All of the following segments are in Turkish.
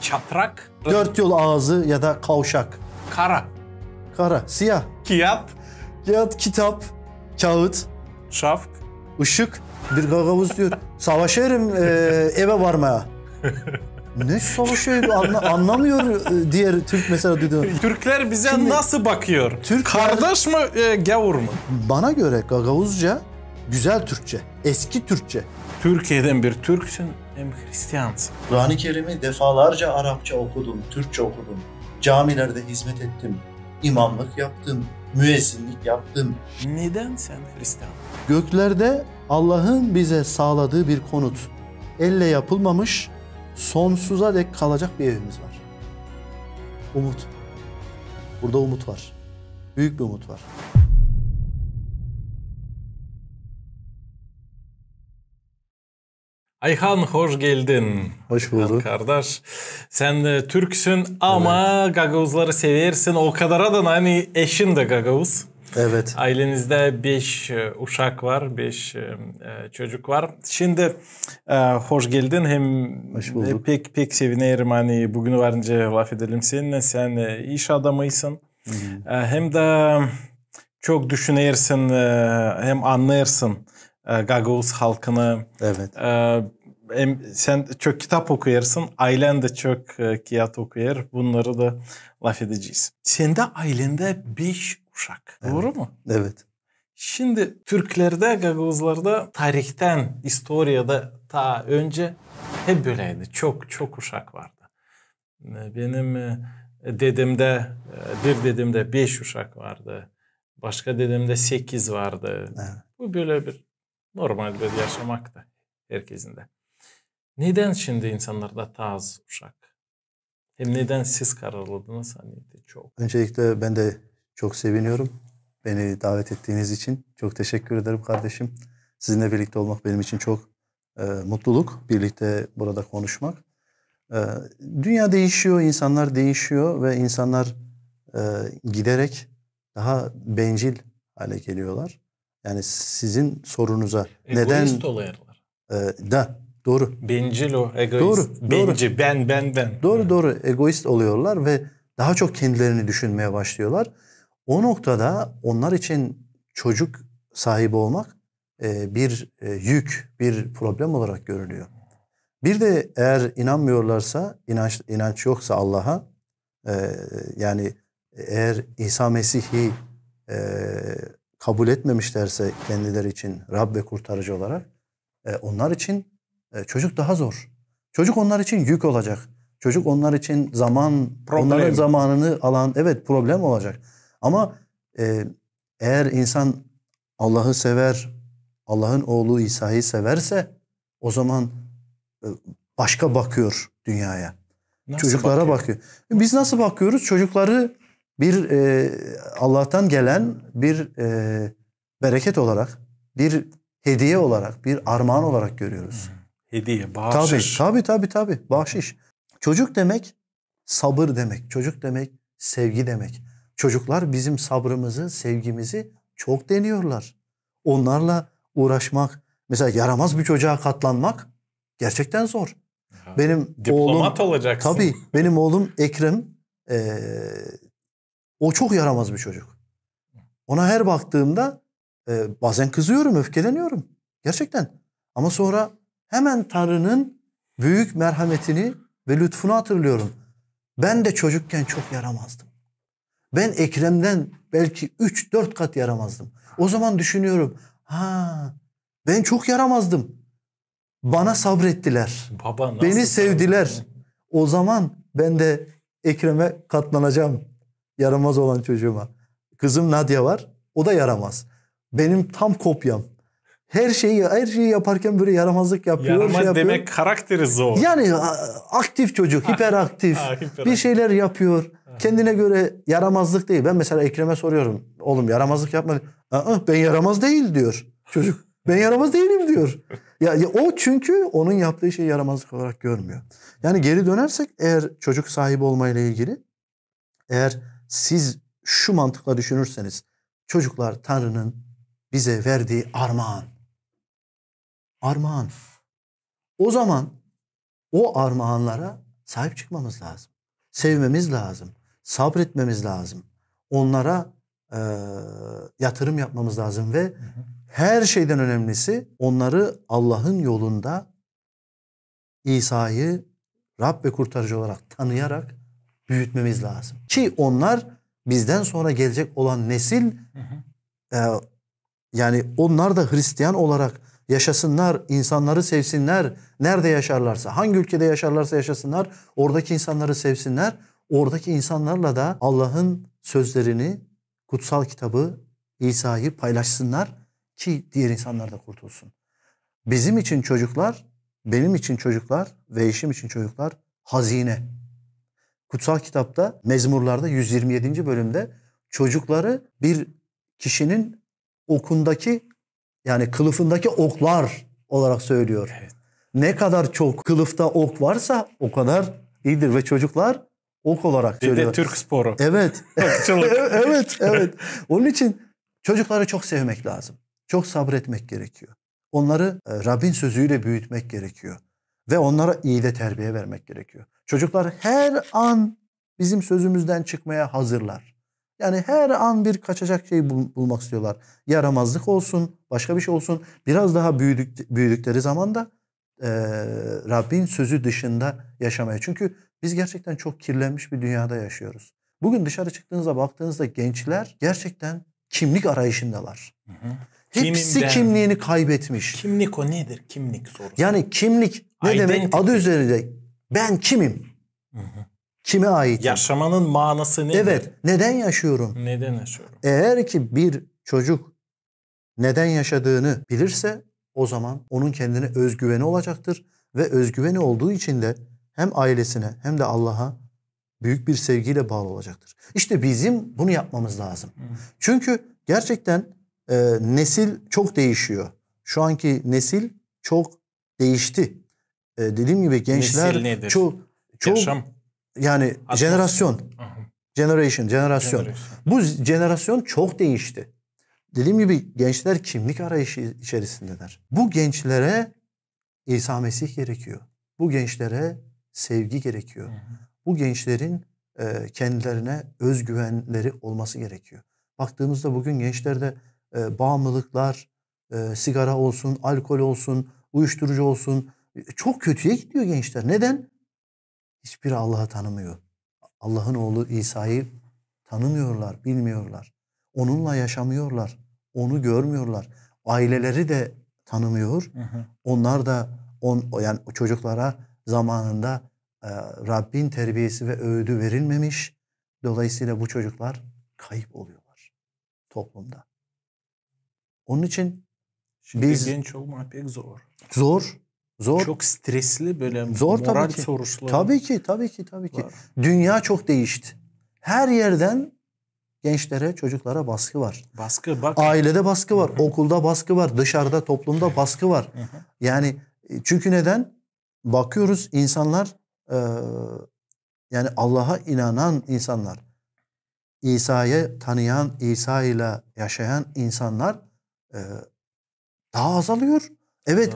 Çatrak. Dört yol ağzı ya da kavşak. Kara. Kara, siyah. Kağıt. Kağıt, kitap, kağıt, Şafk. ışık. Bir gagavuz diyor. Savaşırım eve varmaya. Ne savaşıyor? Anlamıyor diğer Türk mesela dedi. Türkler bize Şimdi, nasıl bakıyor? Türkler, Kardeş mi, gavur mu? Bana göre Gagavuzca güzel Türkçe, eski Türkçe. Türkiye'den bir Türksün hem Hristiyansın. Kur'an-ı Kerim'i defalarca Arapça okudum, Türkçe okudum. Camilerde hizmet ettim, imamlık yaptım, müezzinlik yaptım. Neden sen Hristiyan? Göklerde Allah'ın bize sağladığı bir konut. Elle yapılmamış, sonsuza dek kalacak bir evimiz var. Umut. Burada umut var. Büyük bir umut var. Ayhan hoş geldin. Hoş bulduk. Kardeş. Sen de Türksün ama evet. Gagavuzları seversin. O kadar da hani eşin de Gagavuz. Evet. Ailenizde 5 uşak var, 5 çocuk var. Şimdi hoş geldin. Hem pek sevinirim hani bugün varınca laf edelim seninle. Sen iş adamıysın. Hem de çok düşünürsün, hem anlarsın Gagavuz halkını. Evet. Sen çok kitap okuyarsın, ailen de çok kağıt okuyar. Bunları da laf edeceğiz. Sen de ailende 5 uşak. Evet. Doğru mu? Evet. Şimdi Türklerde, Gagavuzlarda tarihten, historiada ta önce hep böyleydi. Çok uşak vardı. Benim dedemde 5 uşak vardı. Başka dedemde 8 vardı. Evet. Bu böyle bir normal bir yaşamaktı herkesin de. Neden şimdi insanlarda ta az uşak? Hem neden siz kararladınız? Hani çok. Öncelikle ben de çok seviniyorum. Beni davet ettiğiniz için çok teşekkür ederim kardeşim. Sizinle birlikte olmak benim için çok mutluluk. Birlikte burada konuşmak. Dünya değişiyor, insanlar değişiyor ve insanlar giderek daha bencil hale geliyorlar. Yani sizin sorunuza egoist neden... Egoist oluyorlar. Doğru. Bencil o, egoist. Doğru. Benci, ben. Doğru. Egoist oluyorlar ve daha çok kendilerini düşünmeye başlıyorlar. O noktada onlar için çocuk sahibi olmak bir yük, bir problem olarak görülüyor. Bir de eğer inanmıyorlarsa, inanç yoksa Allah'a, yani eğer İsa Mesih'i kabul etmemişlerse kendileri için Rab ve kurtarıcı olarak, onlar için çocuk daha zor. Çocuk onlar için yük olacak. Çocuk onlar için onların zamanını alan, evet, problem olacak. Ama eğer insan Allah'ı sever, Allah'ın oğlu İsa'yı severse o zaman başka bakıyor dünyaya. Nasıl çocuklara bakıyor. Biz nasıl bakıyoruz? Çocukları bir Allah'tan gelen bir bereket olarak, bir hediye olarak, bir armağan olarak görüyoruz. Hediye, bahşiş. Tabii. Bahşiş. Çocuk demek sabır demek. Çocuk demek sevgi demek. Çocuklar bizim sabrımızı, sevgimizi çok deniyorlar. Onlarla uğraşmak, mesela yaramaz bir çocuğa katlanmak gerçekten zor. Ya, benim diplomat olacaksın. Tabii. Benim oğlum Ekrem, o çok yaramaz bir çocuk. Ona her baktığımda bazen kızıyorum, öfkeleniyorum. Gerçekten. Ama sonra hemen Tanrı'nın büyük merhametini ve lütfunu hatırlıyorum. Ben de çocukken çok yaramazdım. Ben Ekrem'den belki 3-4 kat yaramazdım. O zaman düşünüyorum, ben çok yaramazdım. Bana sabrettiler. Beni sevdiler. O zaman ben de Ekrem'e katlanacağım. Yaramaz olan çocuğuma. Kızım Nadia var. O da yaramaz. Benim tam kopyam. Her şeyi yaparken böyle yaramazlık yapıyor. Yaramaz demek karakteri zor. Yani aktif çocuk, hiperaktif. Bir şeyler yapıyor. Kendine göre yaramazlık değil. Ben mesela Ekrem'e soruyorum. Oğlum yaramazlık yapma. Ben yaramaz değil diyor çocuk. Ben yaramaz değilim diyor. Ya o çünkü onun yaptığı şeyi yaramazlık olarak görmüyor. Yani geri dönersek eğer çocuk sahibi olmayla ilgili, eğer siz şu mantıkla düşünürseniz, çocuklar Tanrı'nın bize verdiği armağan. Armağan. O zaman o armağanlara sahip çıkmamız lazım. Sevmemiz lazım. Sabretmemiz lazım. Onlara yatırım yapmamız lazım ve her şeyden önemlisi onları Allah'ın yolunda İsa'yı Rab ve kurtarıcı olarak tanıyarak büyütmemiz lazım. Ki onlar bizden sonra gelecek olan nesil yani onlar da Hristiyan olarak yaşasınlar, insanları sevsinler. Nerede yaşarlarsa, hangi ülkede yaşarlarsa yaşasınlar, oradaki insanları sevsinler. Oradaki insanlarla da Allah'ın sözlerini, kutsal kitabı, İsa'yı paylaşsınlar ki diğer insanlar da kurtulsun. Bizim için çocuklar, benim için çocuklar ve eşim için çocuklar hazine. Kutsal kitapta, Mezmurlarda 127. bölümde çocukları bir kişinin okundaki yani kılıfındaki oklar olarak söylüyor. Evet. Ne kadar çok kılıfta ok varsa o kadar iyidir ve çocuklar ok olarak söylüyor. Bir de Türk sporu. Evet. evet. Onun için çocukları çok sevmek lazım. Çok sabretmek gerekiyor. Onları Rabbin sözüyle büyütmek gerekiyor. Ve onlara iyi de terbiye vermek gerekiyor. Çocuklar her an bizim sözümüzden çıkmaya hazırlar. Yani her an bir kaçacak şey bulmak istiyorlar. Yaramazlık olsun, başka bir şey olsun. Biraz daha büyüdükleri zaman da Rabbin sözü dışında yaşamaya. Çünkü biz gerçekten çok kirlenmiş bir dünyada yaşıyoruz. Bugün dışarı çıktığınızda baktığınızda gençler gerçekten kimlik arayışındalar. Hepsi kimliğini kaybetmiş. Kimlik o nedir? Kimlik sorusu. Yani kimlik ne demek? Adı üzerinde ben kimim? Kime aitim? Yaşamanın manası nedir? Evet. Neden yaşıyorum? Neden yaşıyorum? Eğer ki bir çocuk neden yaşadığını bilirse o zaman onun kendine özgüveni olacaktır. Ve özgüveni olduğu için de hem ailesine hem de Allah'a büyük bir sevgiyle bağlı olacaktır. İşte bizim bunu yapmamız lazım. Çünkü gerçekten nesil çok değişiyor. Şu anki nesil çok değişti. Dediğim gibi gençler nesil nedir? çok yaşam. Yani jenerasyon. Generasyon. Bu jenerasyon çok değişti. Dediğim gibi gençler kimlik arayışı içerisindeler. Bu gençlere İsa Mesih gerekiyor. Bu gençlere sevgi gerekiyor. Bu gençlerin kendilerine özgüvenleri olması gerekiyor. Baktığımızda bugün gençlerde bağımlılıklar, sigara olsun, alkol olsun, uyuşturucu olsun çok kötüye gidiyor gençler. Neden? Hiçbiri Allah'ı tanımıyor. Allah'ın oğlu İsa'yı tanımıyorlar, bilmiyorlar. Onunla yaşamıyorlar. Onu görmüyorlar. Aileleri de tanımıyor. Onlar da yani çocuklara zamanında Rabbin terbiyesi ve öğüdü verilmemiş. Dolayısıyla bu çocuklar kayıp oluyorlar toplumda. Onun için şimdi biz genç olmak pek zor. Zor. Çok stresli böyle zor moral tabii ki. soruşları. Tabii ki. Var. Dünya çok değişti. Her yerden gençlere, çocuklara baskı var. Baskı bak. Ailede baskı var, okulda baskı var, dışarıda, toplumda baskı var. Yani çünkü neden? Bakıyoruz insanlar yani Allah'a inanan insanlar, İsa'yı tanıyan, İsa ile yaşayan insanlar daha azalıyor. Evet.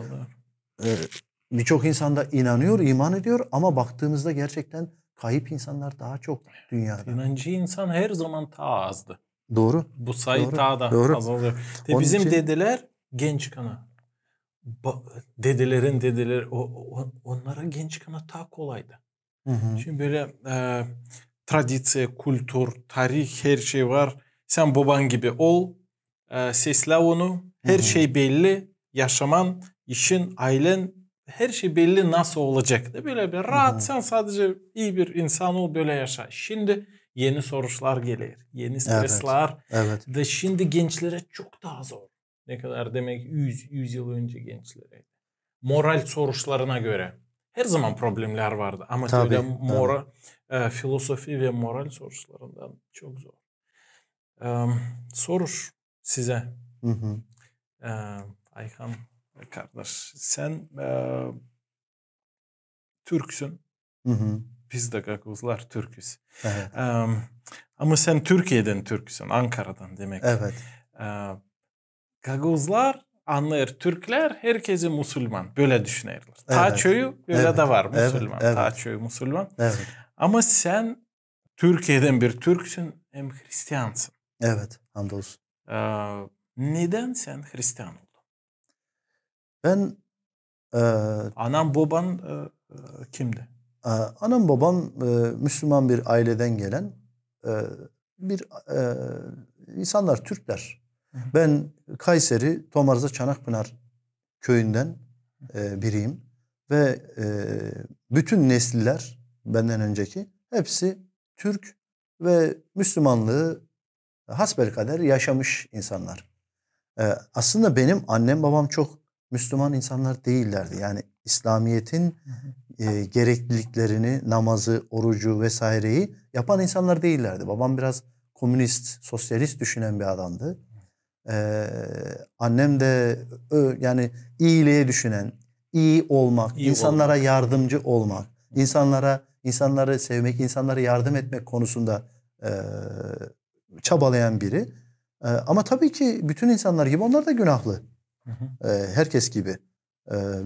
Birçok insan da inanıyor, iman ediyor ama baktığımızda gerçekten kayıp insanlar daha çok dünyada. İnancı insan her zaman daha azdı. Doğru. Bu sayı daha da azalıyor. Bizim için dedeler genç kana. Dedelerin dedeleri onlara genç kana daha kolaydı. Şimdi böyle tradisiya, kültür, tarih her şey var. Sen baban gibi ol, sesle onu. Her şey belli. Yaşaman, işin, ailen her şey belli nasıl olacak da böyle bir rahat sen sadece iyi bir insan ol böyle yaşa. Şimdi yeni sorular gelir. Yeni stresler. Evet. Ve şimdi gençlere çok daha zor. Ne kadar demek 100 yıl önce gençlere. Moral soruşlarına göre. Her zaman problemler vardı. Ama böyle moral, filosofi ve moral soruşlarından çok zor. Soruş size. Ayhan kardeş, sen Türksün. Biz de Gagavuzlar Türküz. Evet. Ama sen Türkiye'den Türksün, Ankara'dan demek. Evet. Gagavuzlar anlar Türkler herkesi Müslüman. Böyle düşünürler. Taçoyu öyle de var Müslüman. Taçoyu Müslüman. Evet. Ama sen Türkiye'den bir Türksün hem Hristiyansın. Evet, hamdolsun. Neden sen Hristiyan oldun? Ben Anam baban kimdi? Anam babam Müslüman bir aileden gelen bir insanlar, Türkler. Ben Kayseri Tomarza Çanakpınar köyünden biriyim ve bütün nesiller benden önceki hepsi Türk ve Müslümanlığı hasbelkader yaşamış insanlar. Aslında benim annem babam çok Müslüman insanlar değillerdi. Yani İslamiyet'in gerekliliklerini, namazı, orucu vesaireyi yapan insanlar değillerdi. Babam biraz komünist, sosyalist düşünen bir adamdı. Annem de yani iyiliğe düşünen, iyi olmak, insanlara yardımcı olmak, insanları sevmek, insanlara yardım etmek konusunda çabalayan biri. Ama tabii ki bütün insanlar gibi onlar da günahlı. Herkes gibi.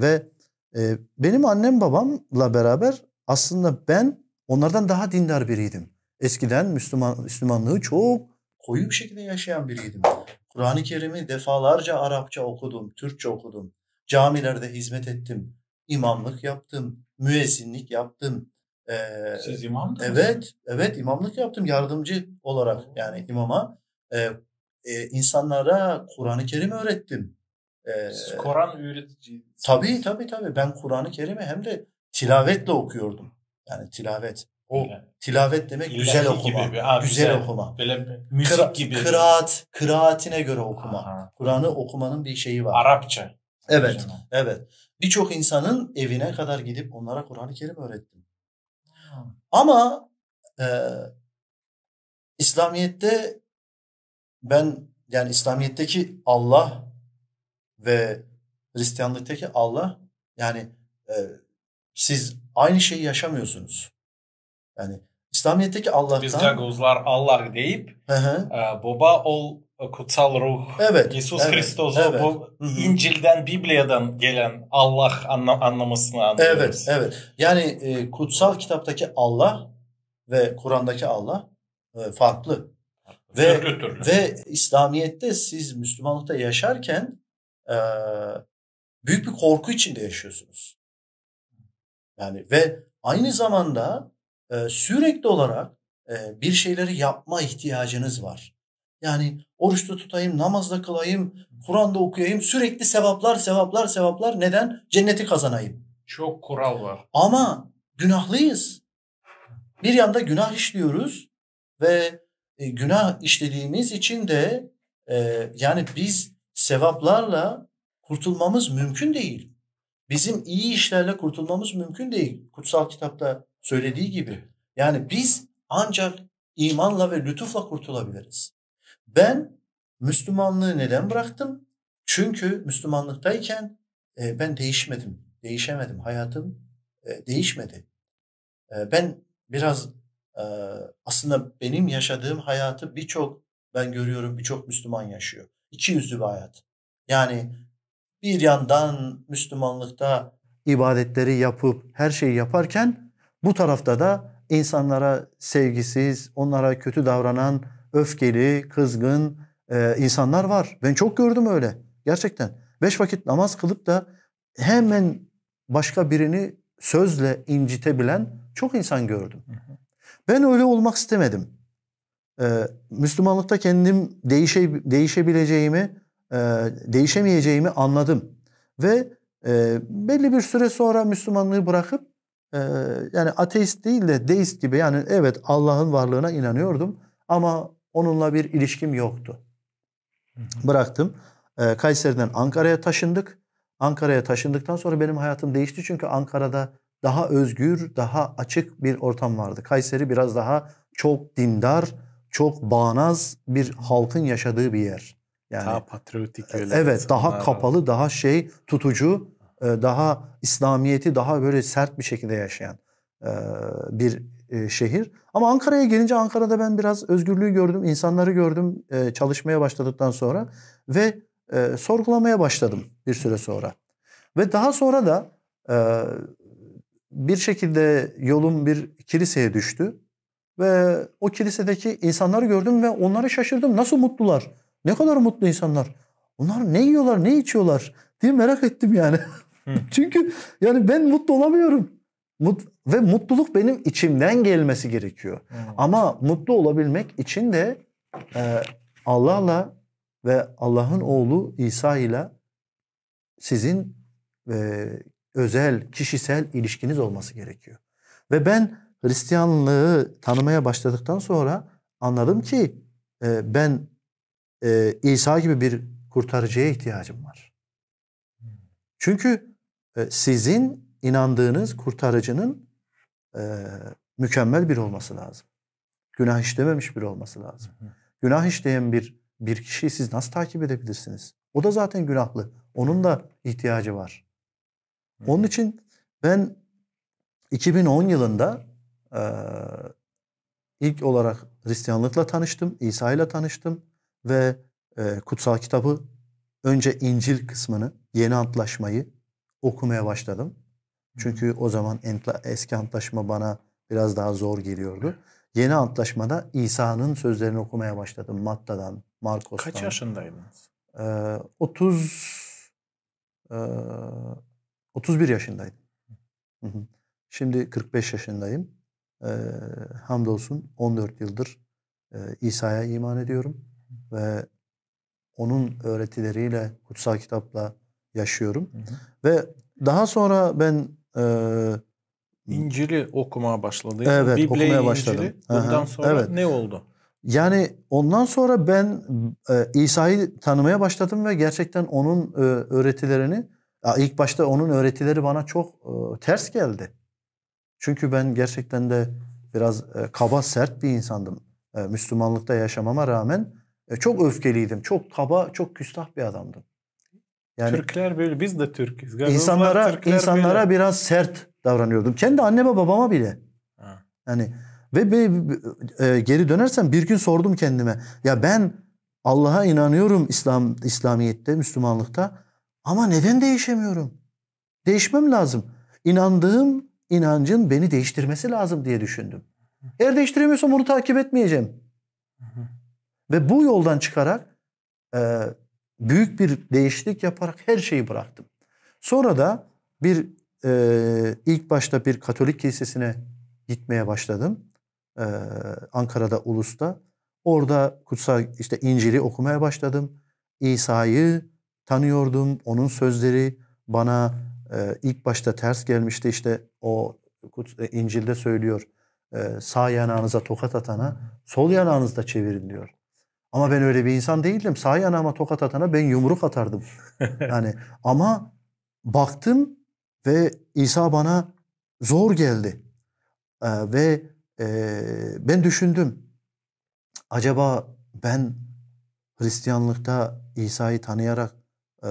Ve benim annem babamla beraber aslında ben onlardan daha dindar biriydim. Eskiden Müslümanlığı çok koyu bir şekilde yaşayan biriydim. Kur'an-ı Kerim'i defalarca Arapça okudum, Türkçe okudum. Camilerde hizmet ettim, imamlık yaptım, müezzinlik yaptım. Siz imamdınız mı? Evet imamlık yaptım yardımcı olarak yani imama. İnsanlara Kur'an-ı Kerim öğrettim. Siz Kur'an öğretici. Tabii. Ben Kur'an-ı Kerim'i hem de tilavetle okuyordum. Yani tilavet. Tilavet demek güzel okuma. Güzel okuma. Böyle müzik gibi. Kıraatine göre okuma. Kur'an'ı okumanın bir şeyi var. Arapça. Evet. Birçok insanın evine kadar gidip onlara Kur'an-ı Kerim öğrettim. Ama İslamiyet'te yani İslamiyet'teki Allah ve Hristiyanlıktaki Allah yani siz aynı şeyi yaşamıyorsunuz. Yani İslamiyet'teki Allah'tan... Biz Gaguzlar Allah deyip baba ol kutsal ruh İsus Hristos'u İncil'den, Biblia'dan gelen Allah anlamasını anlıyoruz. Evet. Yani kutsal kitaptaki Allah ve Kur'an'daki Allah farklı. Ve İslamiyet'te siz Müslümanlıkta yaşarken büyük bir korku içinde yaşıyorsunuz. Yani ve aynı zamanda sürekli olarak bir şeyleri yapma ihtiyacınız var. Yani oruçta tutayım, namazda kılayım, Kur'an'da okuyayım, sürekli sevaplar. Neden? Cenneti kazanayım. Çok kural var. Ama günahlıyız. Bir yanda günah işliyoruz ve günah işlediğimiz için de yani biz sevaplarla kurtulmamız mümkün değil. Bizim iyi işlerle kurtulmamız mümkün değil. Kutsal kitapta söylediği gibi. Yani biz ancak imanla ve lütufla kurtulabiliriz. Ben Müslümanlığı neden bıraktım? Çünkü Müslümanlıktayken ben değişemedim. Hayatım değişmedi. Ben biraz aslında benim yaşadığım hayatı ben görüyorum birçok Müslüman yaşıyor. İkiyüzlü bir hayat. Yani bir yandan Müslümanlıkta ibadetleri yapıp her şeyi yaparken bu tarafta da insanlara sevgisiz, onlara kötü davranan, öfkeli, kızgın insanlar var. Ben çok gördüm öyle. Gerçekten. 5 vakit namaz kılıp da hemen başka birini sözle incitebilen çok insan gördüm. Ben öyle olmak istemedim. Müslümanlıkta kendim değişebileceğimi, değişemeyeceğimi anladım. Ve belli bir süre sonra Müslümanlığı bırakıp yani ateist değil de deist gibi yani evet Allah'ın varlığına inanıyordum ama onunla bir ilişkim yoktu. Bıraktım. Kayseri'den Ankara'ya taşındık. Ankara'ya taşındıktan sonra benim hayatım değişti çünkü Ankara'da daha özgür, daha açık bir ortam vardı. Kayseri biraz daha çok dindar, çok bağnaz bir halkın yaşadığı bir yer. Yani daha patriotik öyle. Evet, daha kapalı, daha tutucu, daha İslamiyet'i daha böyle sert bir şekilde yaşayan bir şehir. Ama Ankara'ya gelince Ankara'da ben biraz özgürlüğü gördüm, insanları gördüm çalışmaya başladıktan sonra ve sorgulamaya başladım bir süre sonra. Ve daha sonra da bir şekilde yolum bir kiliseye düştü. Ve o kilisedeki insanları gördüm ve onlara şaşırdım. Nasıl mutlular? Ne kadar mutlu insanlar. Onlar ne yiyorlar, ne içiyorlar diye merak ettim yani. Çünkü yani ben mutlu olamıyorum. Ve mutluluk benim içimden gelmesi gerekiyor. Ama mutlu olabilmek için de Allah'la ve Allah'ın oğlu İsa ile sizin özel, kişisel ilişkiniz olması gerekiyor. Ve ben Hristiyanlığı tanımaya başladıktan sonra anladım ki ben İsa gibi bir kurtarıcıya ihtiyacım var. Çünkü sizin inandığınız kurtarıcının mükemmel bir olması lazım. Günah işlememiş bir olması lazım. Günah işleyen bir kişiyi siz nasıl takip edebilirsiniz? O da zaten günahlı. Onun da ihtiyacı var. Onun için ben 2010 yılında ilk olarak Hristiyanlıkla tanıştım, İsa ile tanıştım ve kutsal kitabı, önce İncil kısmını, Yeni Antlaşmayı okumaya başladım. Çünkü o zaman eski antlaşma bana biraz daha zor geliyordu. Yeni Antlaşmada İsa'nın sözlerini okumaya başladım. Matta'dan, Markos'tan. Kaç yaşındaydınız? 31 yaşındaydım. Şimdi 45 yaşındayım. Hamdolsun 14 yıldır İsa'ya iman ediyorum. Ve onun öğretileriyle, kutsal kitapla yaşıyorum. Ve daha sonra ben İncil'i okumaya başladım. Evet, Bibli, okumaya başladım. İncil'i. Bundan sonra evet. ne oldu? Yani ondan sonra ben İsa'yı tanımaya başladım ve gerçekten onun öğretilerini, ilk başta onun öğretileri bana çok ters geldi. Çünkü ben gerçekten de biraz kaba, sert bir insandım. Müslümanlıkta yaşamama rağmen çok öfkeliydim. Çok kaba, çok küstah bir adamdım. Yani Türkler böyle, biz de Türk'üz. İnsanlara biraz sert davranıyordum. Kendi anneme babama bile. Yani ve geri dönersem bir gün sordum kendime. Ya ben Allah'a inanıyorum İslamiyet'te, Müslümanlıkta, ama neden değişemiyorum? Değişmem lazım. İnandığım inancın beni değiştirmesi lazım diye düşündüm. Eğer değiştiremiyorsam onu takip etmeyeceğim. Ve bu yoldan çıkarak büyük bir değişiklik yaparak her şeyi bıraktım. Sonra da ilk başta bir Katolik kilisesine gitmeye başladım. Ankara'da, Ulus'ta. Orada kutsal İncil'i okumaya başladım. İsa'yı tanıyordum. Onun sözleri bana ilk başta ters gelmişti. İşte o İncil'de söylüyor. Sağ yanağınıza tokat atana sol yanağınızı da çevirin diyor. Ama ben öyle bir insan değildim. Sağ yanağıma tokat atana ben yumruk atardım. Yani ama baktım ve İsa bana zor geldi. Ve ben düşündüm. Acaba ben Hristiyanlıkta İsa'yı tanıyarak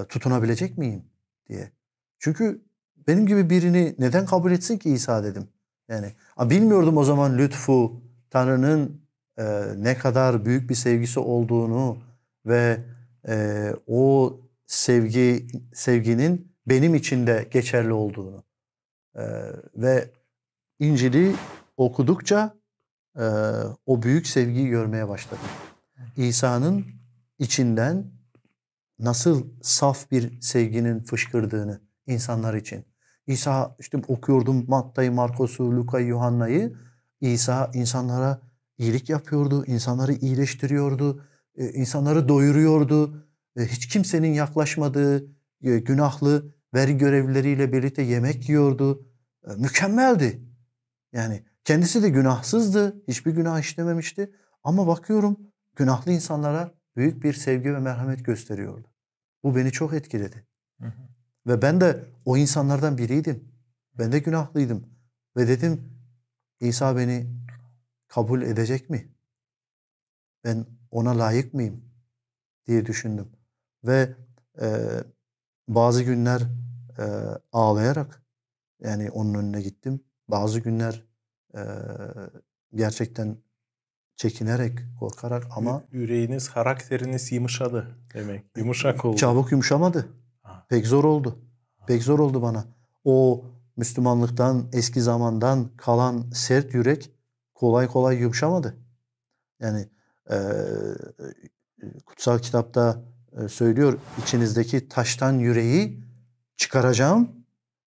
tutunabilecek miyim diye. Çünkü benim gibi birini neden kabul etsin ki İsa dedim. Yani bilmiyordum o zaman lütfu, Tanrı'nın ne kadar büyük bir sevgisi olduğunu ve o sevginin benim için de geçerli olduğunu. Ve İncil'i okudukça o büyük sevgiyi görmeye başladım. İsa'nın içinden nasıl saf bir sevginin fışkırdığını insanlar için. İsa okuyordum Matta'yı, Markos'u, Luka'yı, Yuhanna'yı. İsa insanlara iyilik yapıyordu, insanları iyileştiriyordu, insanları doyuruyordu. Hiç kimsenin yaklaşmadığı günahlı vergi görevlileriyle birlikte yemek yiyordu. Mükemmeldi. Yani kendisi de günahsızdı, hiçbir günah işlememişti. Ama bakıyorum günahlı insanlara büyük bir sevgi ve merhamet gösteriyordu. Bu beni çok etkiledi. Ve ben de o insanlardan biriydim. Ben de günahlıydım. Ve dedim İsa beni kabul edecek mi? Ben ona layık mıyım? Diye düşündüm. Ve bazı günler ağlayarak onun önüne gittim. Bazı günler gerçekten çekinerek, korkarak ama yüreğiniz, karakteriniz yumuşadı demek. Yumuşak oldu. Çabuk yumuşamadı. Pek zor oldu. Pek zor oldu bana. O Müslümanlıktan, eski zamandan kalan sert yürek kolay kolay yumuşamadı. Yani kutsal kitapta söylüyor, içinizdeki taştan yüreği çıkaracağım,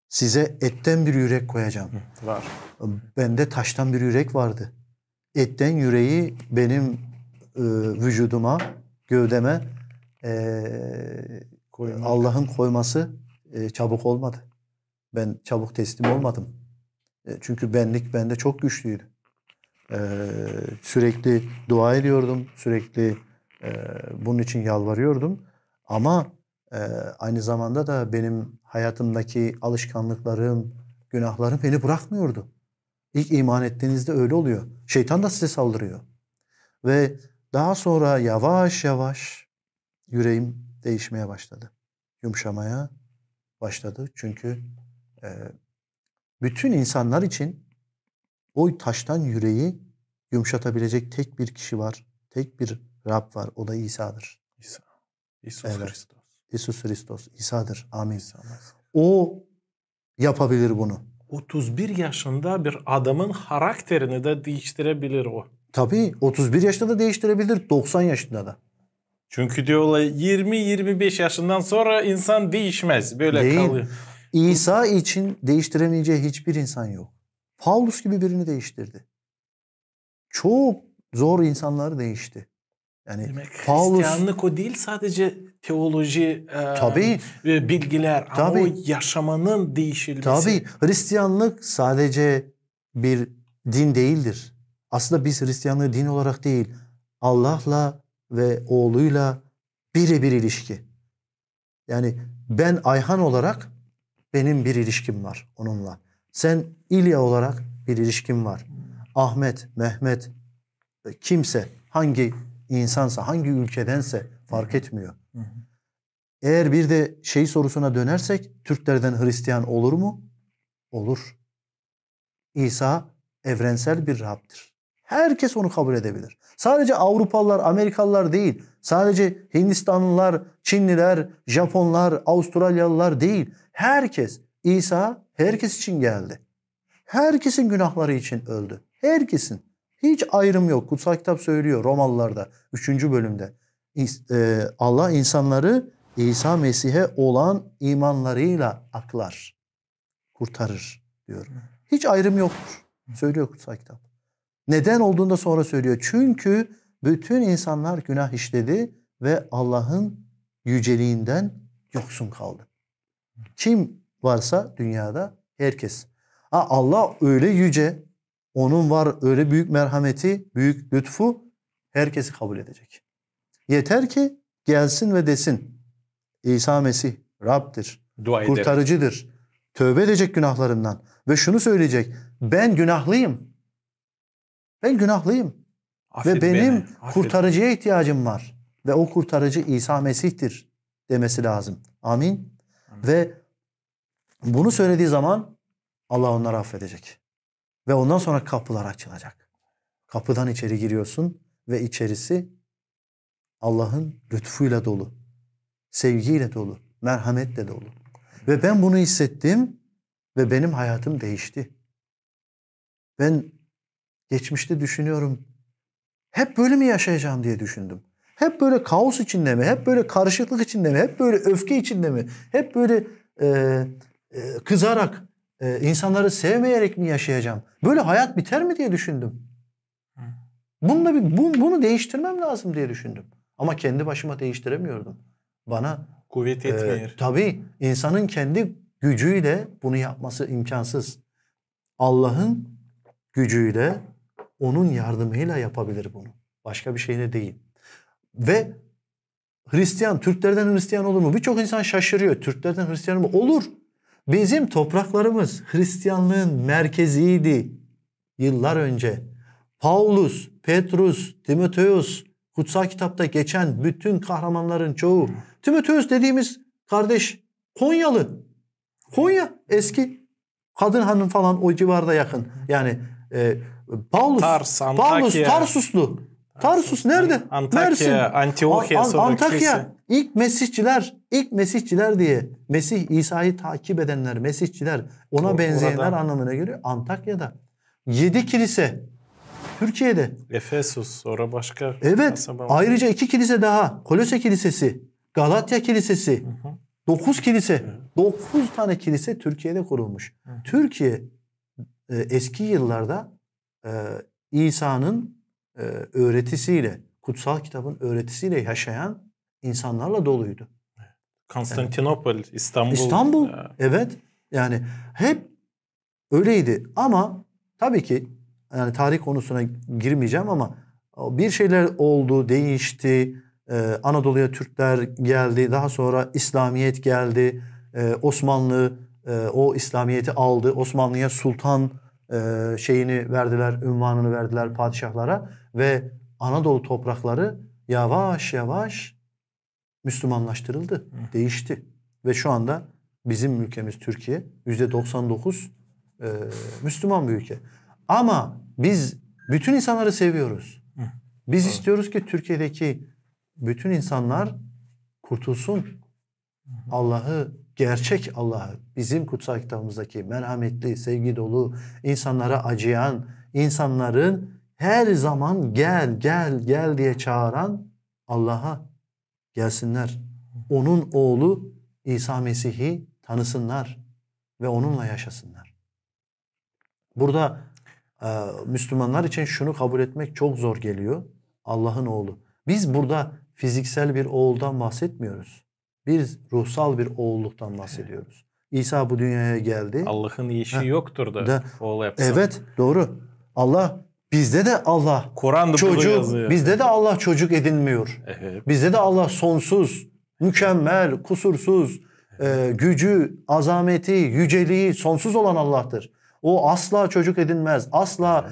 size etten bir yürek koyacağım. Var. Bende taştan bir yürek vardı. Etten yüreği benim vücuduma, gövdeme Allah'ın koyması çabuk olmadı. Ben çabuk teslim olmadım. Çünkü benlik bende çok güçlüydü. Sürekli dua ediyordum. Sürekli bunun için yalvarıyordum. Ama aynı zamanda da benim hayatımdaki alışkanlıklarım, günahlarım beni bırakmıyordu. İlk iman ettiğinizde öyle oluyor. Şeytan da size saldırıyor. Ve daha sonra yavaş yavaş yüreğim değişmeye başladı. Yumuşamaya başladı. Çünkü bütün insanlar için o taştan yüreği yumuşatabilecek tek bir kişi var. Tek bir Rab var. O da İsa'dır. İsus Evet. Hristos. İsus Hristos. İsa'dır. Amin. O yapabilir bunu. 31 yaşında bir adamın karakterini de değiştirebilir o. Tabii 31 yaşında da değiştirebilir, 90 yaşında da. Çünkü diyorlar 20-25 yaşından sonra insan değişmez. Böyle değil. kalıyor. İsa için değiştiremeyeceği hiçbir insan yok. Paulus gibi birini değiştirdi. Çok zor insanlar değişti. Yani Demek Paulus, Hristiyanlık o değil sadece teoloji tabii, bilgiler ama tabii, o yaşamanın değişilmesi. Tabii Hristiyanlık sadece bir din değildir. Aslında biz Hristiyanlığı din olarak değil, Allah'la ve oğluyla birebir ilişki. Yani ben Ayhan olarak benim bir ilişkim var onunla. Sen İlya olarak bir ilişkim var. Ahmet, Mehmet, kimse, hangi insansa, hangi ülkedense fark etmiyor. Eğer bir de şey sorusuna dönersek, Türklerden Hristiyan olur mu? Olur. İsa evrensel bir Rab'dir. Herkes onu kabul edebilir. Sadece Avrupalılar, Amerikalılar değil. Sadece Hindistanlılar, Çinliler, Japonlar, Avustralyalılar değil. Herkes. İsa herkes için geldi. Herkesin günahları için öldü. Herkesin. Hiç ayrım yok. Kutsal kitap söylüyor Romalılarda 3. bölümde. Allah insanları İsa Mesih'e olan imanlarıyla aklar, kurtarır diyor. Hiç ayrım yoktur. Söylüyor kutsal kitap. Neden olduğunu da sonra söylüyor. Çünkü bütün insanlar günah işledi ve Allah'ın yüceliğinden yoksun kaldı. Kim varsa dünyada herkes. Allah öyle yüce, onun var öyle büyük merhameti, büyük lütfu, herkesi kabul edecek. Yeter ki gelsin ve desin. İsa Mesih Rab'dir, kurtarıcıdır. Tövbe edecek günahlarından ve şunu söyleyecek. Ben günahlıyım. Ben günahlıyım. Ve benim kurtarıcıya ihtiyacım var. Ve o kurtarıcı İsa Mesih'tir demesi lazım. Amin. Ve bunu söylediği zaman Allah onları affedecek. Ve ondan sonra kapılar açılacak. Kapıdan içeri giriyorsun ve içerisi Allah'ın lütfuyla dolu. Sevgiyle dolu. Merhametle dolu. Ve ben bunu hissettim ve benim hayatım değişti. Ben geçmişte düşünüyorum. Hep böyle mi yaşayacağım diye düşündüm. Hep böyle kaos içinde mi? Hep böyle karışıklık içinde mi? Hep böyle öfke içinde mi? Hep böyle kızarak, insanları sevmeyerek mi yaşayacağım? Böyle hayat biter mi diye düşündüm. Bunu değiştirmem lazım diye düşündüm. Ama kendi başıma değiştiremiyordum. Bana kuvvet yetmiyor. Tabii insanın kendi gücüyle bunu yapması imkansız. Allah'ın gücüyle, onun yardımıyla yapabilir bunu. Başka bir şeyle değil. Ve Türklerden Hristiyan olur mu? Birçok insan şaşırıyor. Türklerden Hristiyan mı? Olur. Bizim topraklarımız Hristiyanlığın merkeziydi yıllar önce. Paulus, Petrus, Timoteus, kutsal kitapta geçen bütün kahramanların çoğu. Timoteus dediğimiz kardeş Konyalı. Konya eski Kadın Hanım falan o civarda yakın. Yani Tars, Antakya. Tarsuslu. Tarsus nerede? Antakya, Mersin. Antiochia, Antakya. İlk Mesihçiler diye. Mesih İsa'yı takip edenler, Mesihçiler, ona benzeyenler orada anlamına geliyor. Antakya'da. 7 kilise. Türkiye'de. Efesus, sonra başka. Evet. Ayrıca 2 kilise daha. Kolose Kilisesi, Galatya Kilisesi. 9 kilise. 9 tane kilise Türkiye'de kurulmuş. Türkiye eski yıllarda İsa'nın öğretisiyle, kutsal kitabın öğretisiyle yaşayan insanlarla doluydu. Konstantinopol, İstanbul. İstanbul, evet. Yani hep öyleydi. Ama tabii ki yani tarih konusuna girmeyeceğim ama bir şeyler oldu, değişti. Anadolu'ya Türkler geldi. Daha sonra İslamiyet geldi. Osmanlı o İslamiyet'i aldı. Osmanlı'ya sultan şeyini verdiler, ünvanını verdiler padişahlara ve Anadolu toprakları yavaş yavaş Müslümanlaştırıldı, değişti. Ve şu anda bizim ülkemiz Türkiye %99 Müslüman bir ülke. Ama biz bütün insanları seviyoruz. Biz istiyoruz ki Türkiye'deki bütün insanlar kurtulsun. Allah'ı, gerçek Allah'ı, bizim kutsal kitabımızdaki merhametli, sevgi dolu, insanlara acıyan, insanların her zaman gel, gel, gel diye çağıran Allah'a gelsinler. Onun oğlu İsa Mesih'i tanısınlar ve onunla yaşasınlar. Burada Müslümanlar için şunu kabul etmek çok zor geliyor. Allah'ın oğlu. Biz burada fiziksel bir oğuldan bahsetmiyoruz. Biz ruhsal bir oğulluktan bahsediyoruz. İsa bu dünyaya geldi. Allah'ın işi yoktur da oğul yapsa. Evet, doğru. Allah, bizde de Allah Kur'an'da çocuk, bizde de Allah çocuk edinmiyor. Evet. Bizde de Allah sonsuz, mükemmel, kusursuz, gücü, azameti, yüceliği sonsuz olan Allah'tır. O asla çocuk edinmez. Asla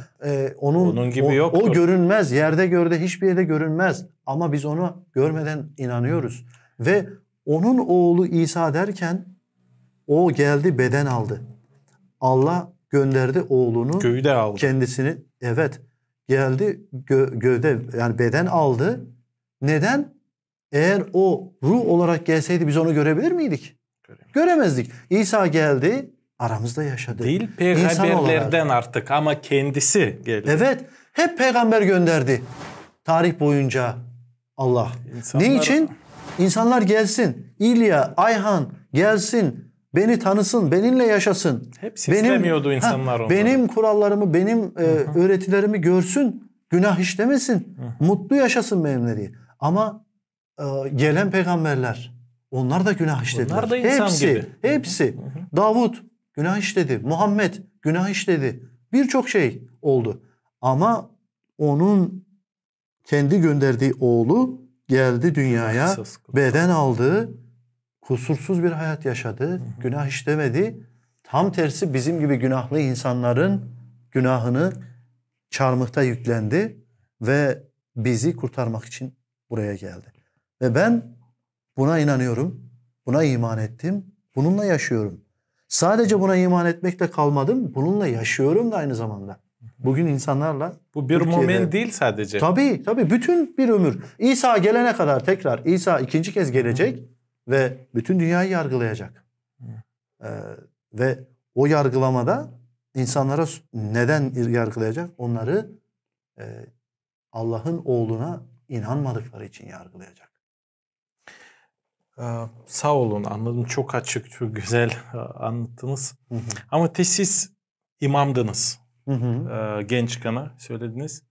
onun gibi o görünmez. Yerde gördü hiçbir yerde görünmez. Ama biz onu görmeden inanıyoruz. Ve onun oğlu İsa derken o geldi, beden aldı. Allah gönderdi oğlunu. Gövde aldı. Kendisini, evet, geldi gövde, yani beden aldı. Neden? Eğer o ruh olarak gelseydi biz onu görebilir miydik? Göremezdik. İsa geldi, aramızda yaşadı. Değil peygamberlerden artık ama kendisi geldi. Evet, hep peygamber gönderdi tarih boyunca Allah. Ne için? İnsanlar gelsin. İlya, Ayhan gelsin. Beni tanısın, benimle yaşasın. Hepsi istemiyordu insanlar onları. Benim kurallarımı, benim öğretilerimi görsün. Günah işlemesin. Mutlu yaşasın benimle diye. Ama gelen peygamberler, onlar da günah işlediler. Onlar da insan gibi. Hepsi. Davut günah işledi. Muhammed günah işledi. Birçok şey oldu. Ama onun kendi gönderdiği oğlu geldi dünyaya, beden aldı, kusursuz bir hayat yaşadı, günah işlemedi. Tam tersi bizim gibi günahlı insanların günahını çarmıhta yüklendi ve bizi kurtarmak için buraya geldi. Ve ben buna inanıyorum, buna iman ettim, bununla yaşıyorum. Sadece buna iman etmekle kalmadım, bununla yaşıyorum da aynı zamanda. Bugün insanlarla... Bu bir moment değil sadece. Tabii, bütün bir ömür. İsa gelene kadar tekrar, İsa ikinci kez gelecek ve bütün dünyayı yargılayacak. Ve o yargılamada insanlara neden yargılayacak? Onları Allah'ın oğluna inanmadıkları için yargılayacak. Sağ olun, anladım. Çok açık, çok güzel anlattınız. Ama siz imamdınız. Gençken söylediniz.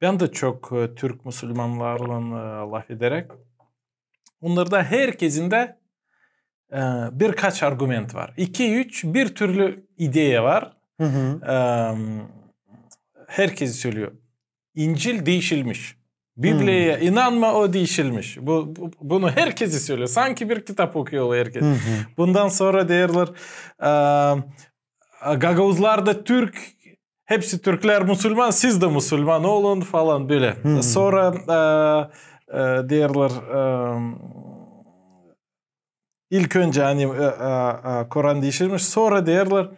Ben de çok Türk Müslümanlarla laf ederek onlarda herkesin de birkaç argument var. 2-3 bir türlü idea var. Herkes söylüyor. İncil değişilmiş. Biblia'ya inanma, o değişilmiş. Bunu herkes söylüyor. Sanki bir kitap okuyor herkes. Bundan sonra derler Gagavuzlar Türk, hepsi Türkler Müslüman, siz de Müslüman olun falan böyle. Sonra derler ilk önce hani Kur'an değişilmiş, sonra derler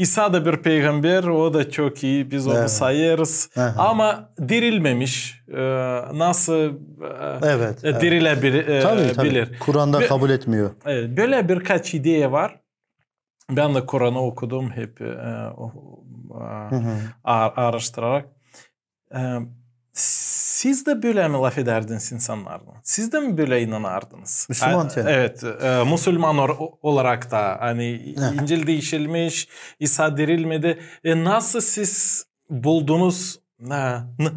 İsa da bir peygamber, o da çok iyi, biz onu sayarız. Ama dirilmemiş. Nasıl dirilebilir? Tabii. Kur'an'da kabul etmiyor. Evet, böyle birkaç idea var. Ben de Kur'an'ı okudum hep araştırarak. Siz de böyle mi laf ederdiniz insanlardan? Siz de mi böyle inanardınız? Müslümanken. Evet. Müslüman olarak da hani İncil değişilmiş, İsa dirilmedi. Nasıl siz buldunuz?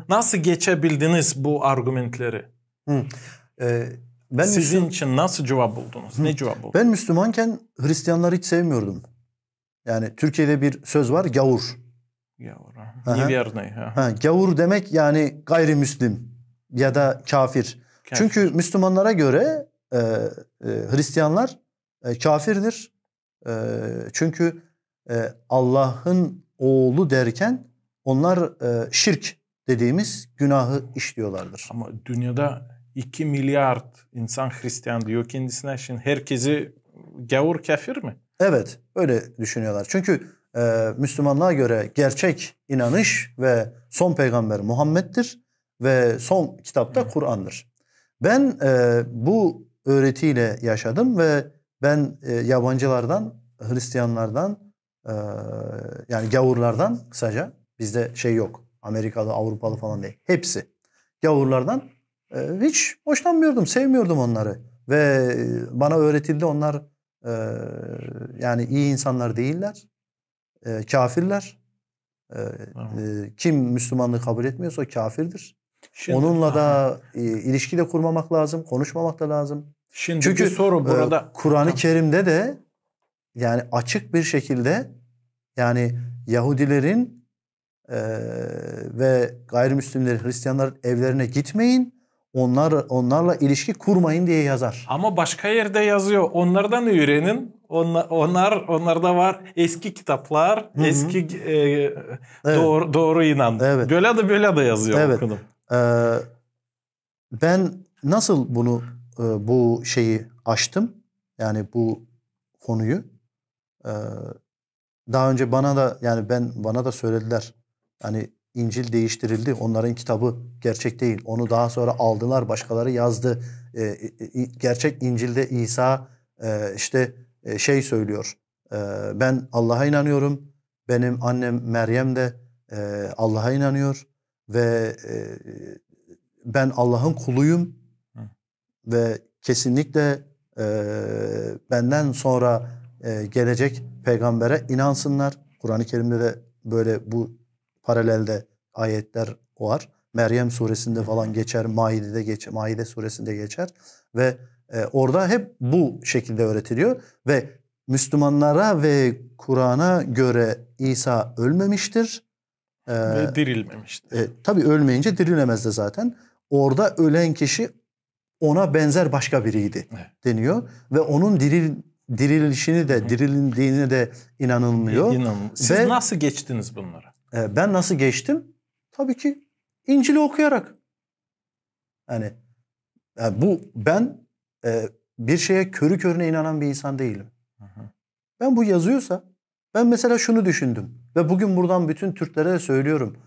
Nasıl geçebildiniz bu argümanları? Sizin için nasıl cevap buldunuz? Ne cevap buldunuz? Ben Müslümanken Hristiyanları hiç sevmiyordum. Yani Türkiye'de bir söz var, gavur. Gavur. Neverny. Gavur demek yani gayrimüslim ya da kafir. Çünkü Müslümanlara göre Hristiyanlar kafirdir. Çünkü Allah'ın oğlu derken onlar şirk dediğimiz günahı işliyorlardır. Ama dünyada 2 milyar insan Hristiyan diyor kendisine. Şimdi herkesi gavur kafir mi? Evet, öyle düşünüyorlar. Çünkü Müslümanlığa göre gerçek inanış ve son peygamber Muhammed'dir ve son kitap da Kur'an'dır. Ben bu öğretiyle yaşadım ve ben yabancılardan, Hristiyanlardan, yani gavurlardan kısaca, bizde şey yok, Amerikalı, Avrupalı falan değil, hepsi gavurlardan hiç hoşlanmıyordum, sevmiyordum onları ve bana öğretildi onlar yani iyi insanlar değiller. Kafirler. Kim Müslümanlığı kabul etmiyorsa o kafirdir. Onunla da ilişki de kurmamak lazım, konuşmamak da lazım. Çünkü soru burada Kur'an-ı Kerim'de de yani açık bir şekilde yani Yahudilerin ve gayrimüslimlerin, Hristiyanların evlerine gitmeyin. Onlarla ilişki kurmayın diye yazar. Ama başka yerde yazıyor. Onlardan öğrenin. Onlarda var eski kitaplar, eski doğru inan. Evet. Böyle de yazıyor okudum. Ben nasıl bu şeyi açtım? Yani bu konuyu daha önce bana da söylediler. Yani İncil değiştirildi. Onların kitabı gerçek değil. Onu daha sonra aldılar. Başkaları yazdı. Gerçek İncil'de İsa şey söylüyor. Ben Allah'a inanıyorum. Benim annem Meryem de Allah'a inanıyor. Ve ben Allah'ın kuluyum. Ve kesinlikle benden sonra gelecek peygambere inansınlar. Kur'an-ı Kerim'de de böyle bu paralelde ayetler var. Meryem suresinde falan geçer, Maide suresinde geçer ve orada hep bu şekilde öğretiliyor ve Müslümanlara ve Kur'an'a göre İsa ölmemiştir. Ve dirilmemiştir. Tabii ölmeyince dirilemez de zaten. Orada ölen kişi ona benzer başka biriydi deniyor ve onun dirilişini de dirildiğine de inanılmıyor. Siz nasıl geçtiniz bunlara? Ben nasıl geçtim? Tabii ki İncil'i okuyarak. Yani ben bir şeye körü körüne inanan bir insan değilim. Ben bu yazıyorsa ben mesela şunu düşündüm ve bugün buradan bütün Türklere de söylüyorum.